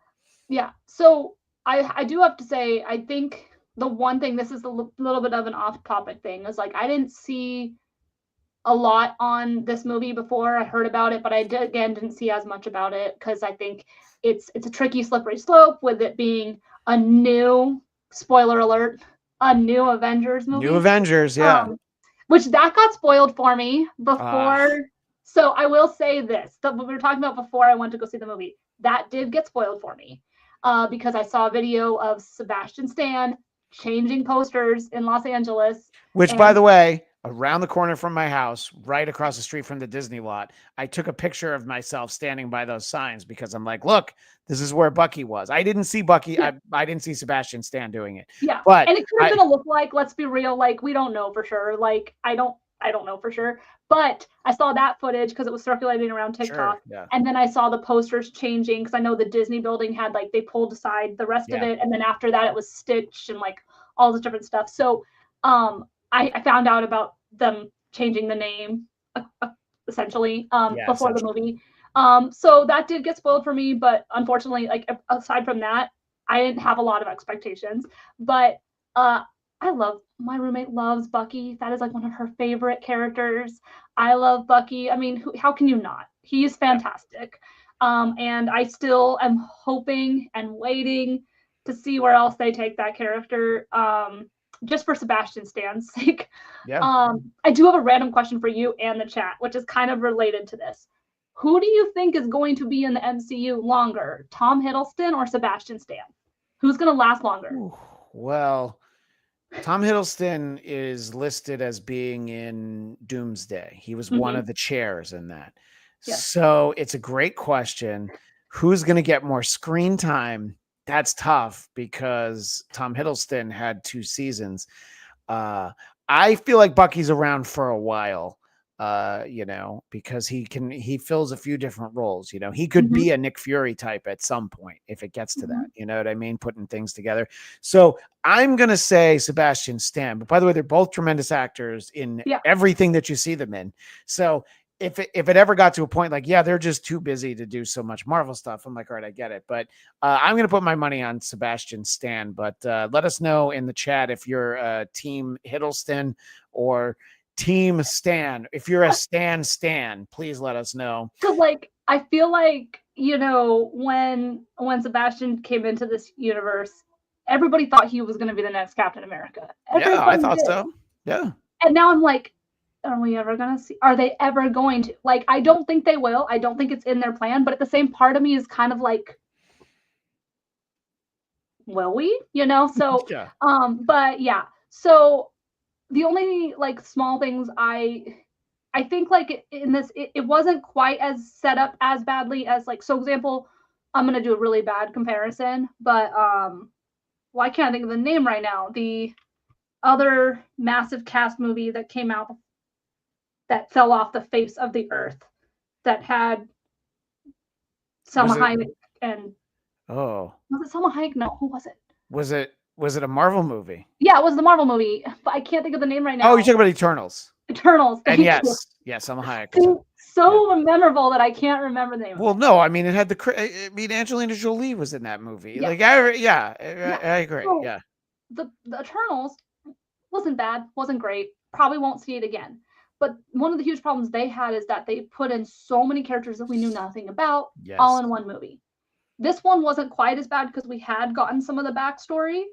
Yeah. So I do have to say, I think the one thing, this is a little bit of an off-topic thing, is like, I didn't see a lot on this movie before. I heard about it, but I didn't see as much about it because I think it's a tricky, slippery slope with it being a new, spoiler alert, a new Avengers movie. New Avengers, yeah. Which that got spoiled for me before. So I will say this, that we were talking about before I went to go see the movie, that did get spoiled for me because I saw a video of Sebastian Stan changing posters in Los Angeles. Which, by the way, around the corner from my house, right across the street from the Disney lot, I took a picture of myself standing by those signs because I'm like, look, this is where Bucky was. I didn't see Bucky. Yeah. I didn't see Sebastian Stan doing it. Yeah. But and it could have been a look-alike. Let's be real. Like, we don't know for sure. Like, I don't know for sure. But I saw that footage because it was circulating around TikTok. Sure, yeah. And then I saw the posters changing because I know the Disney building had, like, they pulled aside the rest of it. And then after that, it was stitched and, like, all this different stuff. So I found out about them changing the name essentially before the movie. So that did get spoiled for me. But unfortunately, like, aside from that, I didn't have a lot of expectations. But my roommate loves Bucky. That is like one of her favorite characters. I love Bucky. I mean, how can you not? He's fantastic. And I still am hoping and waiting to see where else they take that character, just for Sebastian Stan's sake. Yeah. I do have a random question for you and the chat, which is kind of related to this. Who do you think is going to be in the MCU longer, Tom Hiddleston or Sebastian Stan? Who's going to last longer? Well, Tom Hiddleston is listed as being in Doomsday. He was one of the chairs in that. Yes. So it's a great question. Who's going to get more screen time? That's tough because Tom Hiddleston had 2 seasons. I feel like Bucky's around for a while, because he fills a few different roles. He could be a Nick Fury type at some point if it gets to that. You know what I mean? Putting things together. So I'm going to say Sebastian Stan. But by the way, they're both tremendous actors in everything that you see them in. So if it ever got to a point like, they're just too busy to do so much Marvel stuff, I'm like, all right, I get it. But I'm going to put my money on Sebastian Stan. But let us know in the chat if you're Team Hiddleston or Team Stan. If you're a Stan, please let us know. Because, like, I feel like, when Sebastian came into this universe, everybody thought he was going to be the next Captain America. I thought so. Yeah. And now I'm like, are they ever going to? Like, I don't think they will. I don't think it's in their plan. But at the same part of me is kind of like, will we? So, but yeah. So the only, like, small things I think, like, in this, it wasn't quite as set up as badly as, like, so example, I'm going to do a really bad comparison, but well, I can't think of the name right now. The other massive cast movie that came out that fell off the face of the earth that had Selma Hayek and Oh, was it Selma Hayek? No, who was it? was it a Marvel movie? Yeah, it was the Marvel movie, but I can't think of the name right now. Oh, you're talking about Eternals. Eternals. And Thank you. yes, Selma Hayek. So memorable that I can't remember the name. Well, no, I mean it had Angelina Jolie was in that movie. Yeah. Like, I agree. So, yeah, the Eternals wasn't bad, wasn't great. Probably won't see it again. But one of the huge problems they had is that they put in so many characters that we knew nothing about, all in one movie. This one wasn't quite as bad because we had gotten some of the backstory,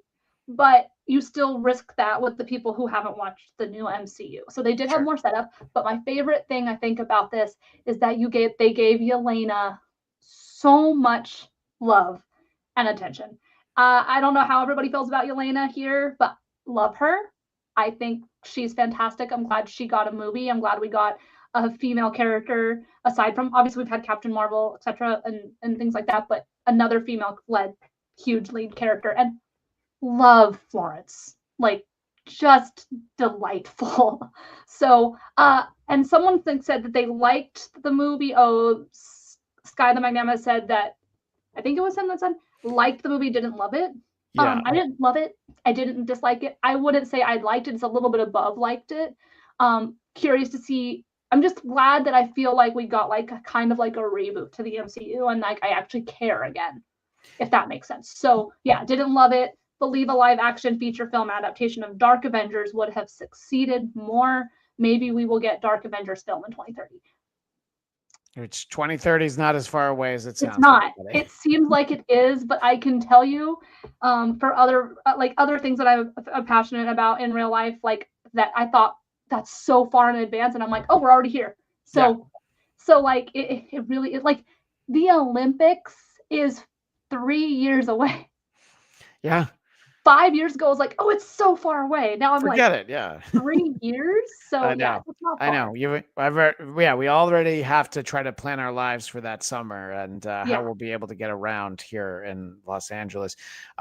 but you still risk that with the people who haven't watched the new MCU. So they did have more setup. But my favorite thing I think about this is that they gave Yelena so much love and attention. I don't know how everybody feels about Yelena here, but love her. I think she's fantastic. I'm glad she got a movie. I'm glad we got a female character aside from, obviously we've had Captain Marvel, etc., and things like that, but another female-led huge lead character. And love Florence, like just delightful. So and someone said that they liked the movie. Sky the Magnanimous said that, I think it was him that said, liked the movie, didn't love it. Yeah. I didn't love it. I didn't dislike it. I wouldn't say I liked it. It's a little bit above liked it. Curious to see. I'm just glad that I feel like we got like a kind of like a reboot to the MCU, and like I actually care again, if that makes sense. So yeah, didn't love it. Believe a live action feature film adaptation of Dark Avengers would have succeeded more. Maybe we will get Dark Avengers film in 2030. Which 2030 is not as far away as it sounds. It's not. It seems like it is, but I can tell you, for other other things that I'm passionate about in real life, like that, I thought that's so far in advance, and I'm like, oh, we're already here. So like it really is, like the Olympics is 3 years away. Yeah. 5 years ago, I was like, oh, it's so far away. Now I'm Forget like, it. Yeah. 3 years. So I know. yeah, it's not far. I know. We already have to try to plan our lives for that summer and how we'll be able to get around here in Los Angeles.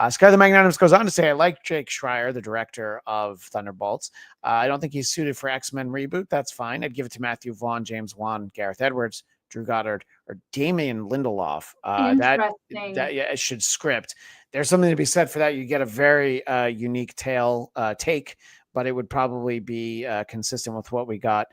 Sky the Magnanimous goes on to say, I like Jake Schreier, the director of Thunderbolts. I don't think he's suited for X-Men reboot. That's fine. I'd give it to Matthew Vaughn, James Wan, Gareth Edwards, Drew Goddard, or Damien Lindelof. That it should script. There's something to be said for that. You get a very unique take, but it would probably be consistent with what we got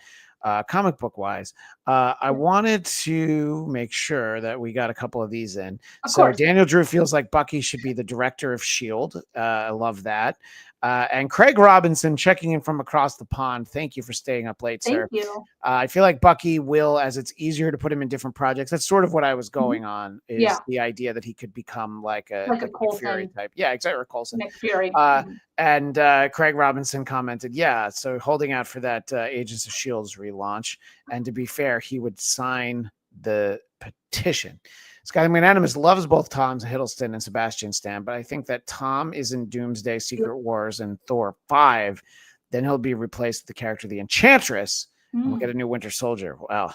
comic book wise. I wanted to make sure that we got a couple of these in. Of course. Daniel Drew feels like Bucky should be the director of S.H.I.E.L.D. I love that. And Craig Robinson checking in from across the pond. Thank you for staying up late, sir. Thank you. I feel like Bucky will, as it's easier to put him in different projects. That's sort of what I was going on, is the idea that he could become like a Nick Fury type. Yeah, exactly. Or Coulson. Nick Fury. And Craig Robinson commented, so holding out for that Agents of S.H.I.E.L.D.'s relaunch. And to be fair, he would sign the petition. Sky Magnanimous loves both Tom Hiddleston and Sebastian Stan, but I think that Tom is in Doomsday, Secret Wars, and Thor 5. Then he'll be replaced with the character the Enchantress, and we'll get a new Winter Soldier. Well,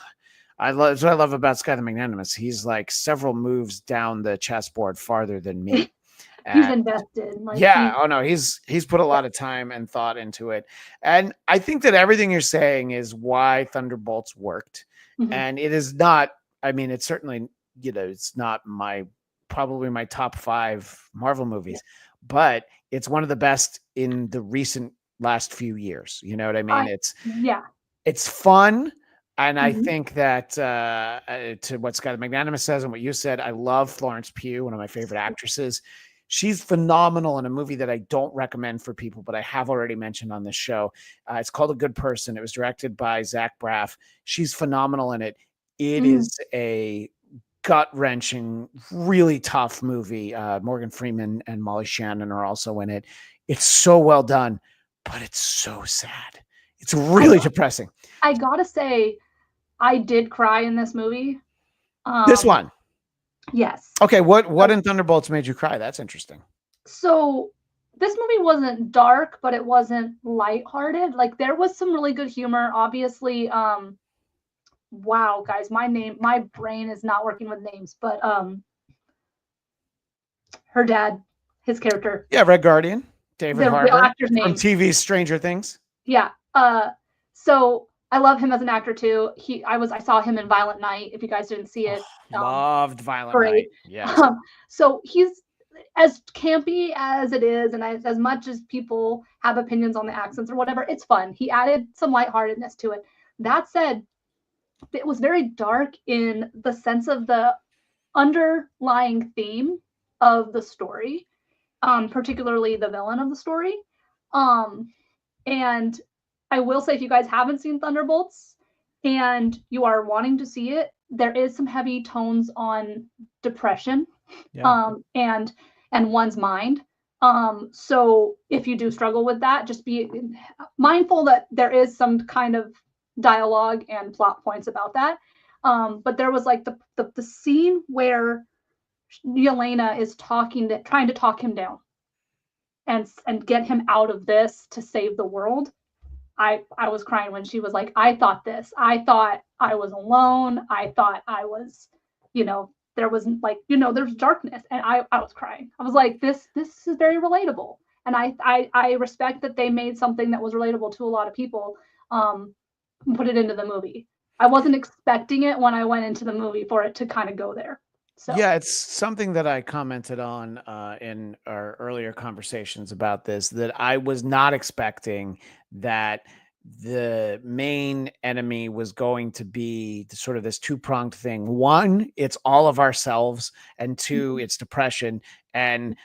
that's what I love about Sky the Magnanimous. He's like several moves down the chessboard farther than me. He's invested. He's put a lot of time and thought into it. And I think that everything you're saying is why Thunderbolts worked. And it is not, it's certainly, it's not probably my top 5 Marvel movies, but it's one of the best in the recent last few years. You know what I mean? It's fun. And I think that to what Sky the Magnanimous says and what you said, I love Florence Pugh, one of my favorite actresses. She's phenomenal in a movie that I don't recommend for people, but I have already mentioned on this show. It's called A Good Person. It was directed by Zach Braff. She's phenomenal in it. It is a gut-wrenching, really tough movie. Morgan Freeman and Molly Shannon are also in it. It's so well done, but it's so sad. It's really depressing. I gotta say, I did cry in this movie. This one? Yes. Okay, what in Thunderbolts made you cry? That's interesting. So this movie wasn't dark, but it wasn't lighthearted. Like there was some really good humor. Obviously, wow, guys, my brain is not working with names, but her dad, his character. Yeah, Red Guardian, David The real Harbour actor's from name. TV's Stranger Things. Yeah. So I love him as an actor too. I saw him in Violent Night. If you guys didn't see it, Loved Violent great. Night. Yes. So he's as campy as it is, and as much as people have opinions on the accents or whatever, it's fun. He added some lightheartedness to it. That said, it was very dark in the sense of the underlying theme of the story, particularly the villain of the story. And I will say, if you guys haven't seen Thunderbolts and you are wanting to see it, there is some heavy tones on depression, and one's mind. So if you do struggle with that, just be mindful that there is some kind of dialogue and plot points about that. But there was like the scene where Yelena is trying to talk him down and get him out of this to save the world. I was crying when she was like, I thought I was alone. I thought I was, there was like, there's darkness. And I was crying. I was like, this is very relatable. And I respect that they made something that was relatable to a lot of people, and put it into the movie. I wasn't expecting it when I went into the movie for it to kind of go there. So. Yeah, it's something that I commented on in our earlier conversations about this, that I was not expecting that the main enemy was going to be sort of this two-pronged thing. One, it's all of ourselves, and two, it's depression. And,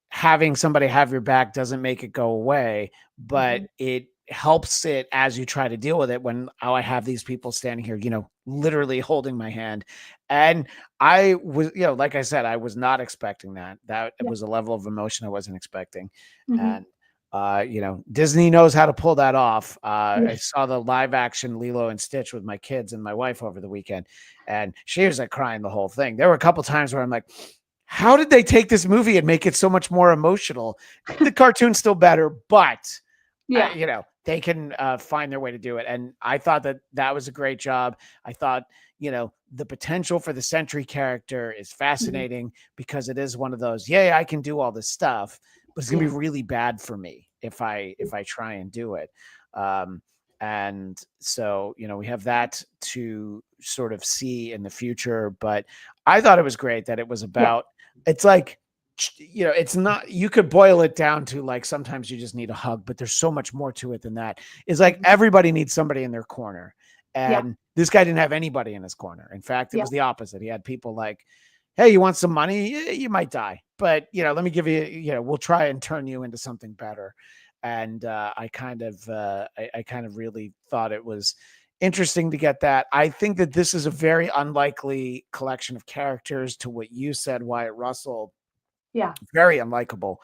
having somebody have your back doesn't make it go away, but it helps it as you try to deal with it. When I have these people standing here, literally holding my hand. And I was, like I said, I was not expecting that. That was a level of emotion I wasn't expecting. And, Disney knows how to pull that off. I saw the live action Lilo and Stitch with my kids and my wife over the weekend, and she was like crying the whole thing. There were a couple times where I'm like, how did they take this movie and make it so much more emotional? The cartoon's still better, but they can find their way to do it. And I thought that was a great job. I thought, the potential for the Sentry character is fascinating because it is one of those, I can do all this stuff, but it's going to be really bad for me if I try and do it. And so, we have that to sort of see in the future, but I thought it was great that it was about, it's like, it's not, you could boil it down to like, sometimes you just need a hug, but there's so much more to it than that. It's like everybody needs somebody in their corner. And this guy didn't have anybody in his corner. In fact, it was the opposite. He had people like, hey, you want some money? You might die, but let me give you, we'll try and turn you into something better. And I kind of really thought it was interesting to get that. I think that this is a very unlikely collection of characters to what you said, Wyatt Russell. Yeah. Very unlikable.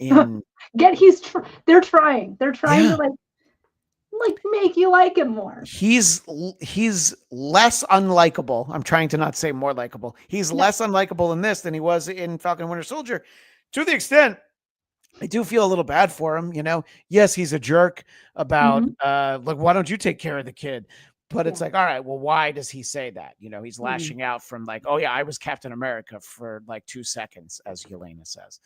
They're trying to like make you like him more. He's less unlikable. I'm trying to not say more likable. He's less unlikable in this than he was in Falcon and Winter Soldier, to the extent I do feel a little bad for him. Yes, he's a jerk about like, why don't you take care of the kid? But it's like, all right, well, why does he say that? He's lashing out from like, oh yeah, I was Captain America for like 2 seconds, as Yelena says.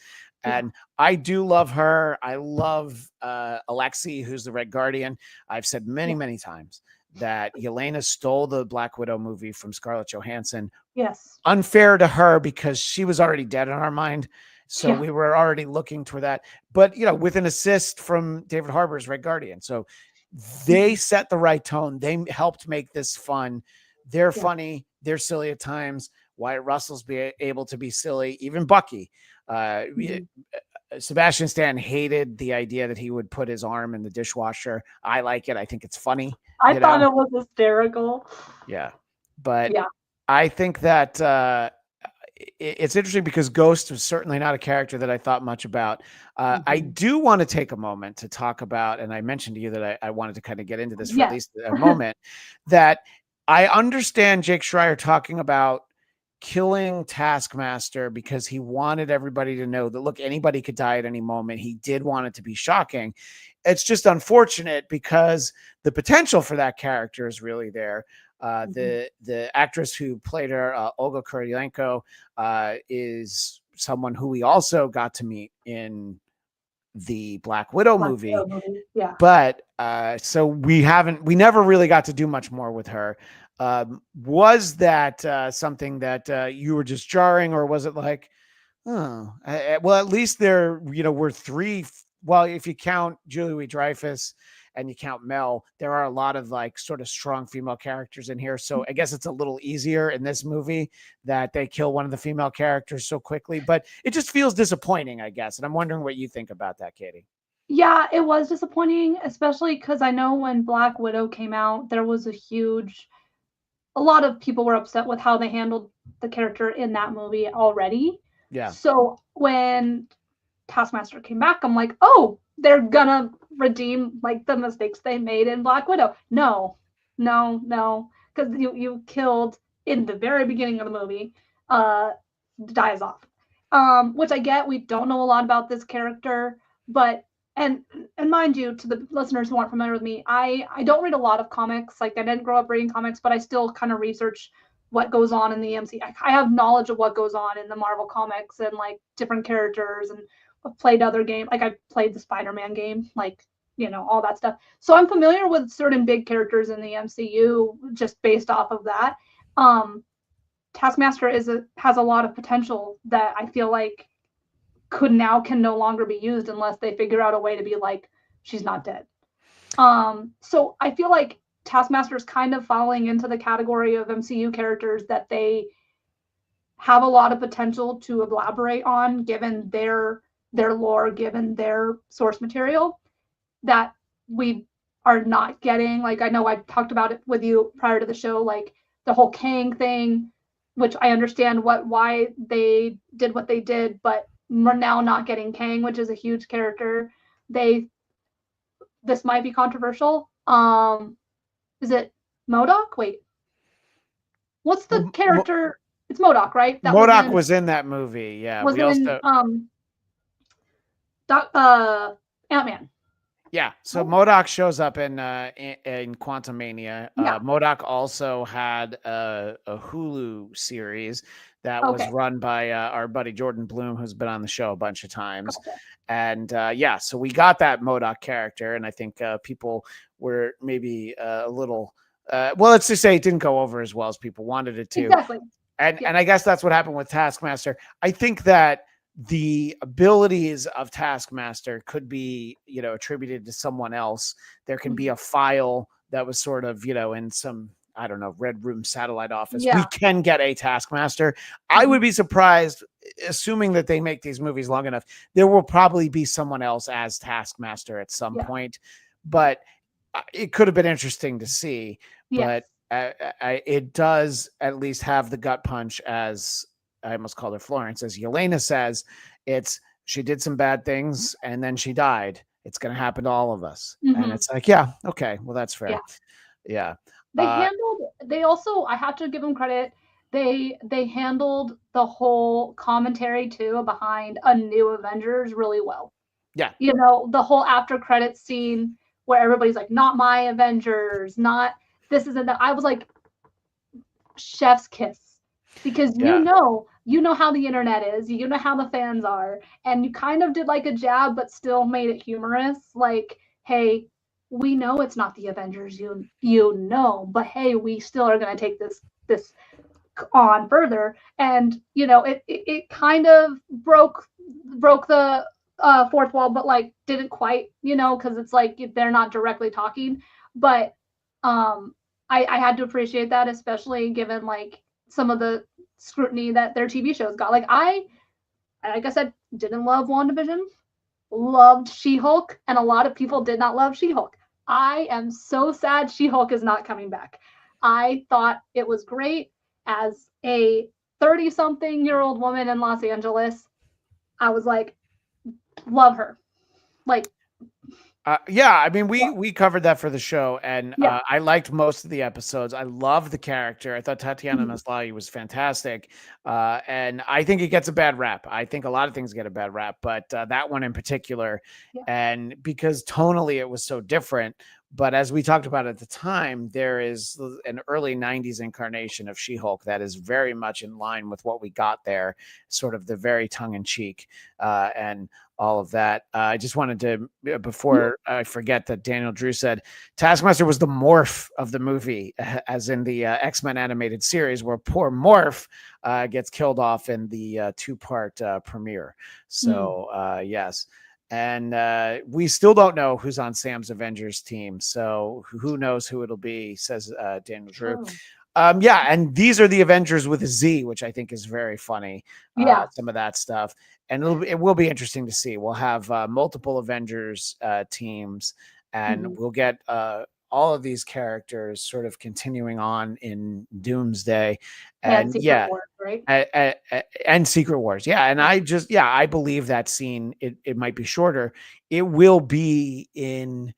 And I do love her. I love Alexei, who's the Red Guardian. I've said many, many times that Yelena stole the Black Widow movie from Scarlett Johansson. Yes. Unfair to her because she was already dead in our mind. So we were already looking for that. But, with an assist from David Harbour's Red Guardian. So they set the right tone. They helped make this fun. They're funny. They're silly at times. Wyatt Russell's be able to be silly. Even Bucky. Sebastian Stan hated the idea that he would put his arm in the dishwasher. I like it. I think it's funny. I thought it was hysterical. Yeah. But I think that it's interesting because Ghost was certainly not a character that I thought much about. I do want to take a moment to talk about, and I mentioned to you that I wanted to kind of get into this for at least a moment, that I understand Jake Schreier talking about killing Taskmaster because he wanted everybody to know that, look, anybody could die at any moment. He did want it to be shocking. It's just unfortunate because the potential for that character is really there. The actress who played her, Olga Kurylenko, is someone who we also got to meet in the Black Widow movie. Yeah. But so we never really got to do much more with her. Was that something that you were just jarring, or was it like, oh, well, at least there, were three. Well, if you count Julie Louis-Dreyfus and you count Mel, there are a lot of like sort of strong female characters in here. So I guess it's a little easier in this movie that they kill one of the female characters so quickly, but it just feels disappointing, I guess. And I'm wondering what you think about that, Katie. Yeah, it was disappointing, especially because I know when Black Widow came out, there was a lot of people were upset with how they handled the character in that movie already. Yeah. So when Taskmaster came back, I'm like, oh, they're gonna redeem like the mistakes they made in Black Widow. No, because you killed in the very beginning of the movie, dies off. Which I get. We don't know a lot about this character, but and mind you, to the listeners who aren't familiar with me, I don't read a lot of comics. Like I didn't grow up reading comics, but I still kind of research what goes on in the MCU. I have knowledge of what goes on in the Marvel comics and like different characters, and I've played other games. Like I played the Spider-Man game, like all that stuff. So I'm familiar with certain big characters in the MCU just based off of that. Taskmaster has a lot of potential that I feel like can no longer be used unless they figure out a way to be like, she's not dead. So I feel like Taskmaster is kind of falling into the category of MCU characters that they have a lot of potential to elaborate on, given their lore, given their source material, that we are not getting. Like I know I talked about it with you prior to the show, like the whole Kang thing, which I understand why they did what they did, but we're now not getting Kang, which is a huge character. This might be controversial. Is it MODOK? Wait, what's the character? It's MODOK, right? That MODOK was in that movie. Yeah, was in Ant-Man. Yeah, so MODOK shows up in Quantumania. Yeah. MODOK also had a Hulu series that was run by our buddy Jordan Bloom, who's been on the show a bunch of times. Okay. And so we got that MODOK character, and I think people were maybe a little, well, let's just say it didn't go over as well as people wanted it to. Exactly. And I guess that's what happened with Taskmaster. I think that the abilities of Taskmaster could be, attributed to someone else. There can be a file that was sort of, in some, I don't know, Red Room satellite office. Yeah. We can get a Taskmaster. I would be surprised, assuming that they make these movies long enough, there will probably be someone else as Taskmaster at some point, but it could have been interesting to see. Yes. But it does at least have the gut punch, as I almost called her Florence, as Yelena says, she did some bad things and then she died. It's going to happen to all of us. Mm-hmm. And it's like, yeah, okay, well, that's fair. Yeah. They also, I have to give them credit. They handled the whole commentary too behind a new Avengers really well. Yeah. The whole after credits scene where everybody's like, not my Avengers, not this isn't that. I was like, chef's kiss. Because you know how the internet is, you know how the fans are, and you kind of did like a jab, but still made it humorous. Like, hey, we know it's not the Avengers, but hey, we still are going to take this on further. And it kind of broke the fourth wall, but like didn't quite, because it's like they're not directly talking. But I had to appreciate that, especially given like some of the scrutiny that their TV shows got. Like I said, didn't love WandaVision, loved She-Hulk, and a lot of people did not love She-Hulk. I am so sad She-Hulk is not coming back. I thought it was great as a 30-something-year-old woman in Los Angeles. I was like, love her. Like, I mean, we covered that for the show, and I liked most of the episodes. I love the character. I thought Tatiana Maslany was fantastic, and I think it gets a bad rap. I think a lot of things get a bad rap, but that one in particular, and because tonally it was so different, But as we talked about at the time, there is an early 90s incarnation of She-Hulk that is very much in line with what we got there, sort of the very tongue-in-cheek and all of that. I just wanted to, before I forget, that Daniel Drew said Taskmaster was the morph of the movie, as in the X-Men animated series, where poor Morph gets killed off in the two-part premiere. So, yes. And we still don't know who's on Sam's Avengers team. So who knows who it'll be, says Daniel Drew. Yeah, and these are the Avengers with a Z, which I think is very funny. Some of that stuff. And it will be interesting to see. We'll have multiple Avengers teams, and we'll get all of these characters sort of continuing on in Doomsday. And Secret Wars, right? And Secret Wars. Yeah. And I believe that scene, it might be shorter. It will be in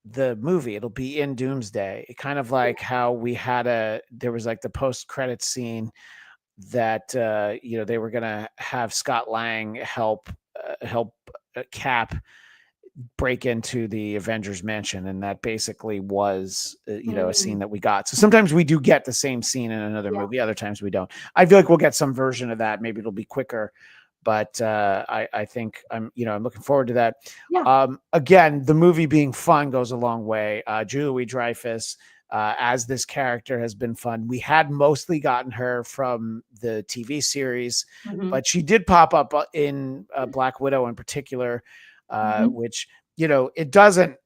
the movie. It'll be in Doomsday. Kind of like how we had there was like the post-credit scene that they were gonna have Scott Lang help Cap break into the Avengers mansion, and that basically was a scene that we got. So sometimes we do get the same scene in another movie, other times we don't. I feel like we'll get some version of that. Maybe it'll be quicker, but I think I'm looking forward to that. Again, the movie being fun goes a long way. Julia Louis-Dreyfus as this character has been fun. We had mostly gotten her from the TV series, but she did pop up in Black Widow in particular, which, it doesn't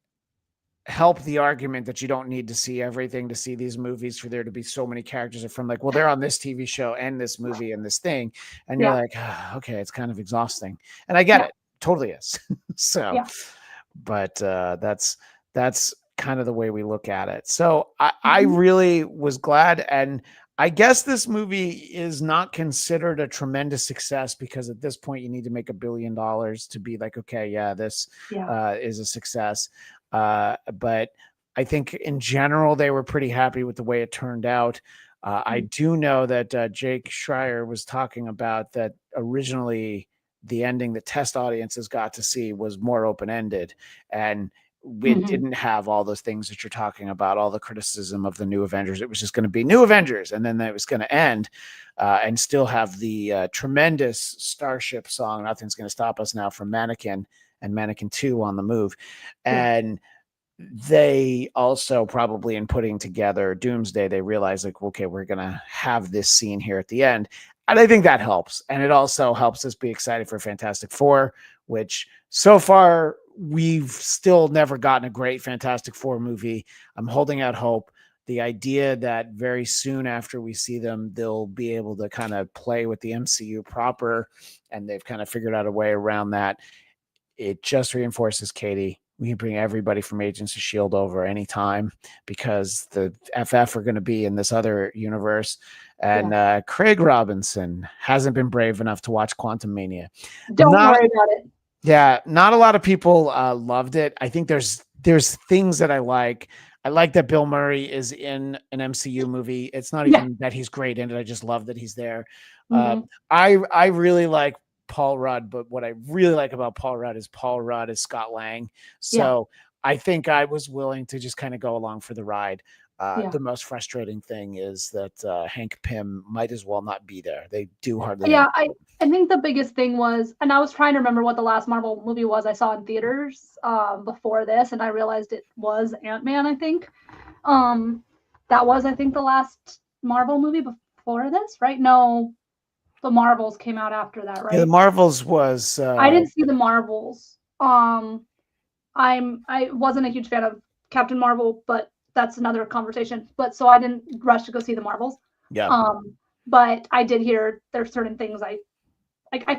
help the argument that you don't need to see everything to see these movies for there to be so many characters from like, well, they're on this TV show and this movie and this thing. And you're like, okay, it's kind of exhausting. And I get it. Totally is. So, but that's kind of the way we look at it. So I really was glad. And I guess this movie is not considered a tremendous success because at this point you need to make $1 billion to be like, okay, this is a success. But I think in general, they were pretty happy with the way it turned out. I do know that Jake Schreier was talking about that originally the ending that test audiences got to see was more open-ended, and it didn't have all those things that you're talking about, all the criticism of the New Avengers. It was just going to be New Avengers, and then it was going to end and still have the tremendous Starship song, Nothing's Going to Stop Us Now, from Mannequin and Mannequin 2 on the Move. And they also probably, in putting together Doomsday, they realized like, okay, we're going to have this scene here at the end. And I think that helps. And it also helps us be excited for Fantastic Four, which so far we've still never gotten a great Fantastic Four movie. I'm holding out hope. The idea that very soon after we see them, they'll be able to kind of play with the MCU proper, and they've kind of figured out a way around that. It just reinforces, Katie, we can bring everybody from Agents of S.H.I.E.L.D. over anytime because the FF are going to be in this other universe. And Craig Robinson hasn't been brave enough to watch Quantum Mania. Don't worry about it. Yeah, not a lot of people loved it. I think there's things that I like. I like that Bill Murray is in an MCU movie. It's not even that he's great in it. I just love that he's there. I really like Paul Rudd, but what I really like about Paul Rudd is Scott Lang. So I think I was willing to just kind of go along for the ride. The most frustrating thing is that Hank Pym might as well not be there. They do hardly. I think the biggest thing was, and I was trying to remember what the last Marvel movie was I saw in theaters before this, and I realized it was Ant-Man, I think. That was, I think, the last Marvel movie before this, right? No, the Marvels came out after that, right? Yeah, the Marvels was... I didn't see the Marvels. I wasn't a huge fan of Captain Marvel, but that's another conversation. But so I didn't rush to go see the Marvels. But I did hear there's certain things I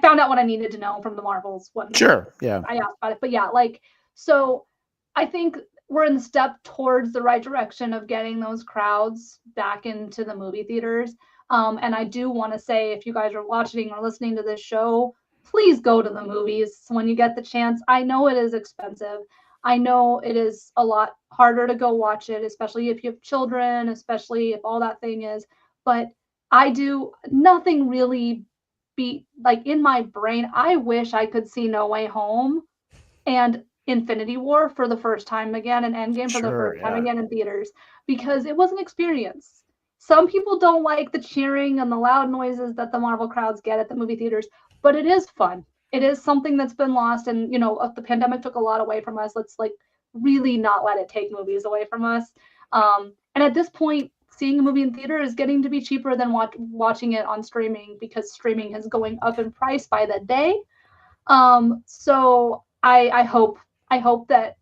found out what I needed to know from the Marvels. I asked about it. But so I think we're in the step towards the right direction of getting those crowds back into the movie theaters. And I do want to say, if you guys are watching or listening to this show, please go to the movies when you get the chance. I know it is expensive. I know it is a lot harder to go watch it, especially if you have children, especially if all that thing is. But nothing really beat, like in my brain, I wish I could see No Way Home and Infinity War for the first time again and Endgame for the Sure, first time yeah. again in theaters because it was an experience. Some people don't like the cheering and the loud noises that the Marvel crowds get at the movie theaters, but it is fun. It is something that's been lost, and the pandemic took a lot away from us. Let's like really not let it take movies away from us. And at this point, seeing a movie in theater is getting to be cheaper than watching it on streaming because streaming is going up in price by the day. So I hope that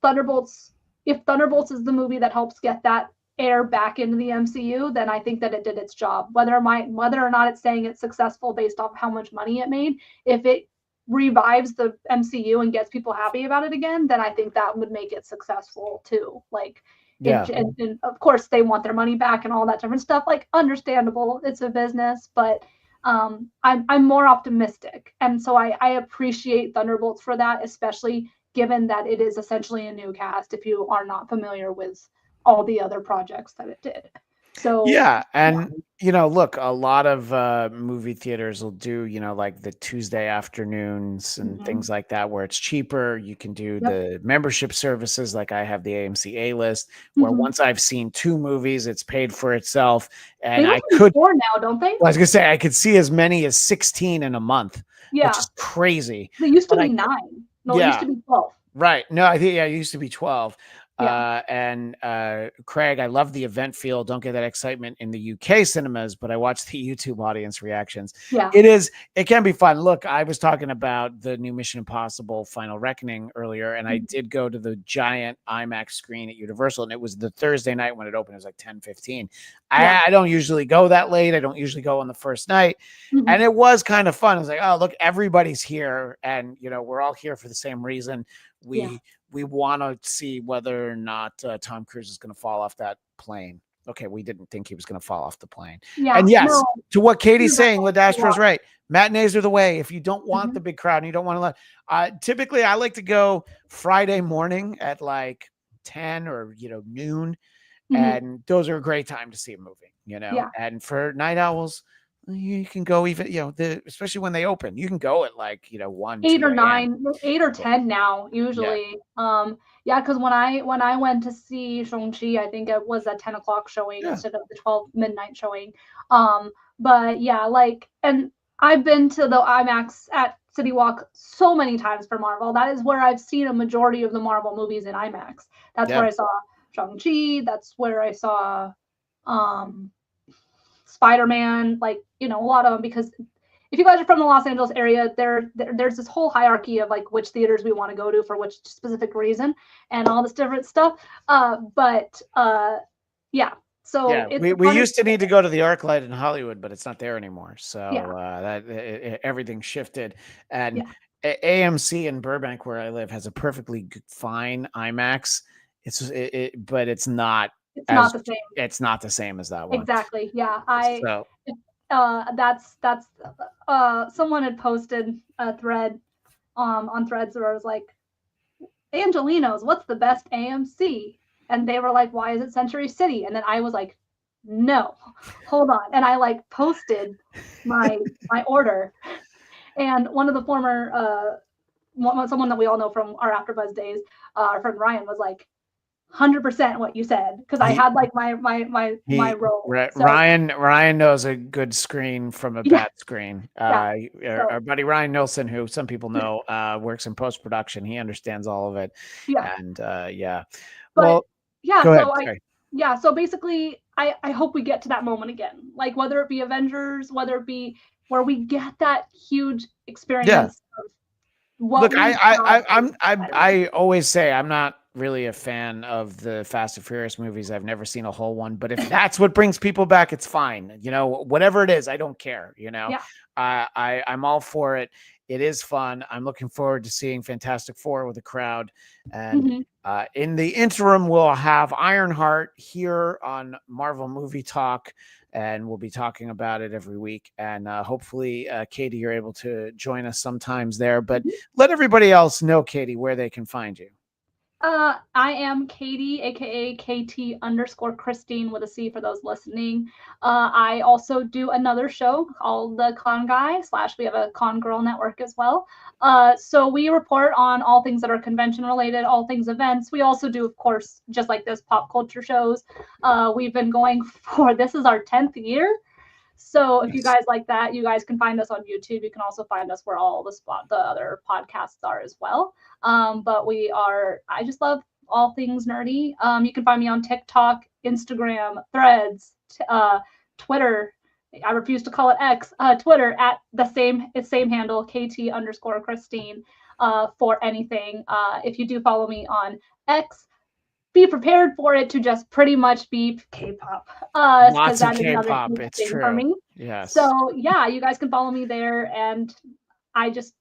Thunderbolts, if Thunderbolts is the movie that helps get that air back into the MCU, then I think that it did its job. Whether or not it's saying it's successful based off how much money it made, if it revives the MCU and gets people happy about it again, then I think that would make it successful too. Like Yeah. and of course they want their money back and all that different stuff. Like understandable, it's a business, but I'm more optimistic, and so I appreciate Thunderbolts for that, especially given that it is essentially a new cast. If you are not familiar with all the other projects that it did, so Yeah, yeah, and look, a lot of movie theaters will do, like the Tuesday afternoons and mm-hmm. things like that, where it's cheaper. You can do Yep, the membership services, like I have the AMC A list, where mm-hmm. once I've seen 2 movies, it's paid for itself, They and let I you do could, 4 now, don't they? well, I was gonna say I could see as many as 16 in a month, which Yeah, is crazy. they used to But be 9. No, it used yeah, to be 12. right. No, I think, yeah, it used to be 12. Yeah, And Craig, I love the event feel. Don't get that excitement in the UK cinemas, but I watch the YouTube audience reactions. yeah, It can be fun. Look, I was talking about the new Mission Impossible Final Reckoning earlier, and I mm-hmm. did go to the giant IMAX screen at Universal, and it was the Thursday night when it opened. It was like 10:15. Yeah, I don't usually go that late. I don't usually go on the first night. mm-hmm. And it was kind of fun. I was like, oh, look, everybody's here, and we're all here for the same reason. Yeah, We want to see whether or not Tom Cruise is going to fall off that plane. Okay, we didn't think he was going to fall off the plane. yeah. And yes, No, to what Katie's you're right. saying, Ladastro's right. Matinees are the way. If you don't want Mm-hmm. the big crowd and you don't want to let, typically I like to go Friday morning at like 10 or noon, Mm-hmm. and those are a great time to see a movie. Yeah. And for night owls, you can go even especially when they open, you can go at like 1 8 2 or a.m. 9, 8 or Yeah. 10 now Yeah. usually. Yeah, because when I went to see Shang-Chi, I think it was a 10 o'clock showing Yeah. instead of the 12 midnight showing. But yeah, like, and I've been to the IMAX at City Walk so many times for Marvel. That is where I've seen a majority of the Marvel movies in IMAX. That's where Yeah. I saw Shang-Chi. That's where I saw um Spider-Man, like, a lot of them, because if you guys are from the Los Angeles area, there's this whole hierarchy of like which theaters we want to go to for which specific reason and all this different stuff. But yeah, so Yeah, it's a we fun used to need to experience. go to the ArcLight in Hollywood, but it's not there anymore. Yeah, So everything shifted, and yeah, AMC in Burbank, where I live, has a perfectly fine IMAX. But it's not it's not as the same. it's not the same as that one. Exactly. Yeah, I So that's someone had posted a thread on Threads where I was like, Angelino's, what's the best AMC? And they were like, why is it Century City? And then I was like, no, hold on. And I like posted my order. And one of the former someone that we all know from our AfterBuzz days, our friend Ryan, was like 100% what you said, because I he had like my row. So Ryan knows a good screen from a yeah, bad screen. yeah. Our So buddy Ryan Nilsson, who some people know, works in post production. He understands all of it, yeah. and yeah. But Well, yeah, go ahead. so Sorry. so basically I hope we get to that moment again. Like whether it be Avengers, whether it be where we get that huge Yeah. experience of what Look, we got with Spider-Man. I always say I'm not really a fan of the Fast and Furious movies. I've never seen a whole one, but if that's what brings people back, it's fine. Whatever it is, I don't care. Yeah. I'm all for it. It is fun. I'm looking forward to seeing Fantastic Four with a crowd. And Mm-hmm. in the interim, we'll have Ironheart here on Marvel Movie Talk, and we'll be talking about it every week. And hopefully, Katie, you're able to join us sometimes there. But let everybody else know, Katie, where they can find you. I am Katie, aka KT_Christine with a C for those listening. I also do another show called The Con Guy / we have a Con Girl network as well. So we report on all things that are convention related, all things events. We also do, of course, just like this, pop culture shows. We've been going for this is our 10th year. So if you Nice. guys like that, you guys can find us on YouTube. You can also find us where all the other podcasts are as well. But I just love all things nerdy. You can find me on TikTok, Instagram, Threads, Twitter. I refuse to call it X. Twitter at the same handle, KT_Christine, for anything. If you do follow me on X, be prepared for it to just pretty much be K-pop, because Lots of that is another K-pop. huge It's thing for true. me. Yes. So yeah, you guys can follow me there, and I just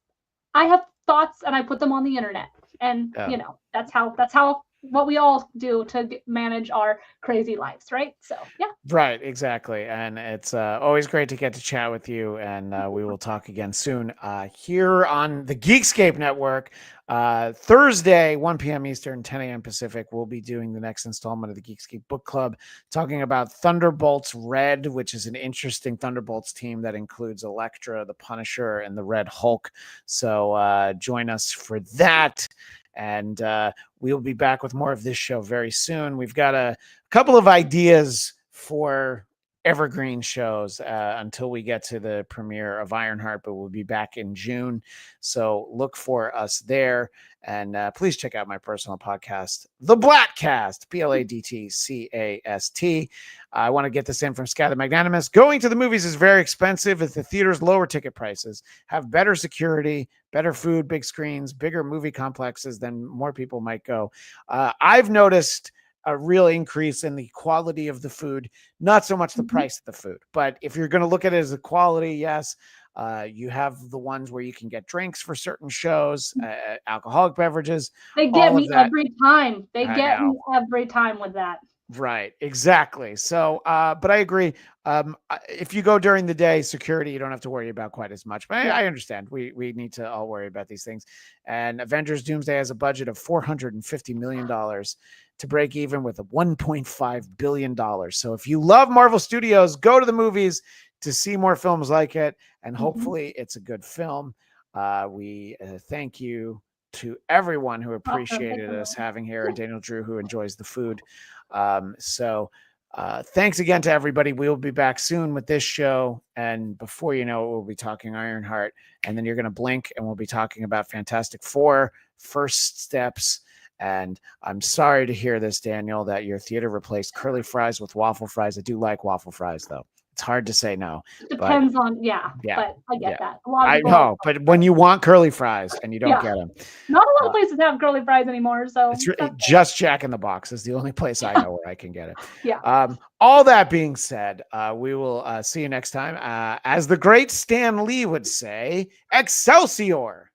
I have thoughts and I put them on the internet, and Yeah. that's how what we all do to manage our crazy lives, right? So yeah. Right, exactly. And it's always great to get to chat with you. And we will talk again soon here on the Geekscape Network. Thursday, 1 p.m. Eastern, 10 a.m. Pacific, we'll be doing the next installment of the Geekscape Book Club, talking about Thunderbolts Red, which is an interesting Thunderbolts team that includes Elektra, the Punisher, and the Red Hulk. So join us for that. And we'll be back with more of this show very soon. We've got a couple of ideas for evergreen shows until we get to the premiere of Ironheart, but we'll be back in June. So look for us there. And please check out my personal podcast, The Blattcast, BLADTCAST. I want to get this in from Sky the Magnanimous. Going to the movies is very expensive. If the theaters lower ticket prices, have better security, better food, big screens, bigger movie complexes, then more people might go. I've noticed a real increase in the quality of the food, not so much the price of the food. But if you're going to look at it as a quality, yes, you have the ones where you can get drinks for certain shows, alcoholic beverages, They get all of me that. every time. They I get know. me every time with that. Right, exactly. So, but I agree. If you go during the day, security, you don't have to worry about quite as much. But Yeah. I understand. We need to all worry about these things. And Avengers Doomsday has a budget of $450 million to break even with a $1.5 billion. So if you love Marvel Studios, go to the movies to see more films like it. And hopefully it's a good film. We thank you to everyone who Awesome. appreciated us having here, and Daniel Drew, who enjoys the food. Thanks again to everybody. We'll be back soon with this show. And before you know it, we'll be talking Ironheart. And then you're going to blink and we'll be talking about Fantastic Four, First Steps. And I'm sorry to hear this, Daniel, that your theater replaced curly fries with waffle fries. I do like waffle fries, though. It's hard to say no. Depends on, yeah, Yeah, but I get yeah. that. A lot of I people love know, but when you want curly fries and you don't yeah. get them, Not a lot of places have curly fries anymore, so it's just Jack in the Box is the only place I know where I can get it. yeah. All that being said, we will see you next time. As the great Stan Lee would say, Excelsior.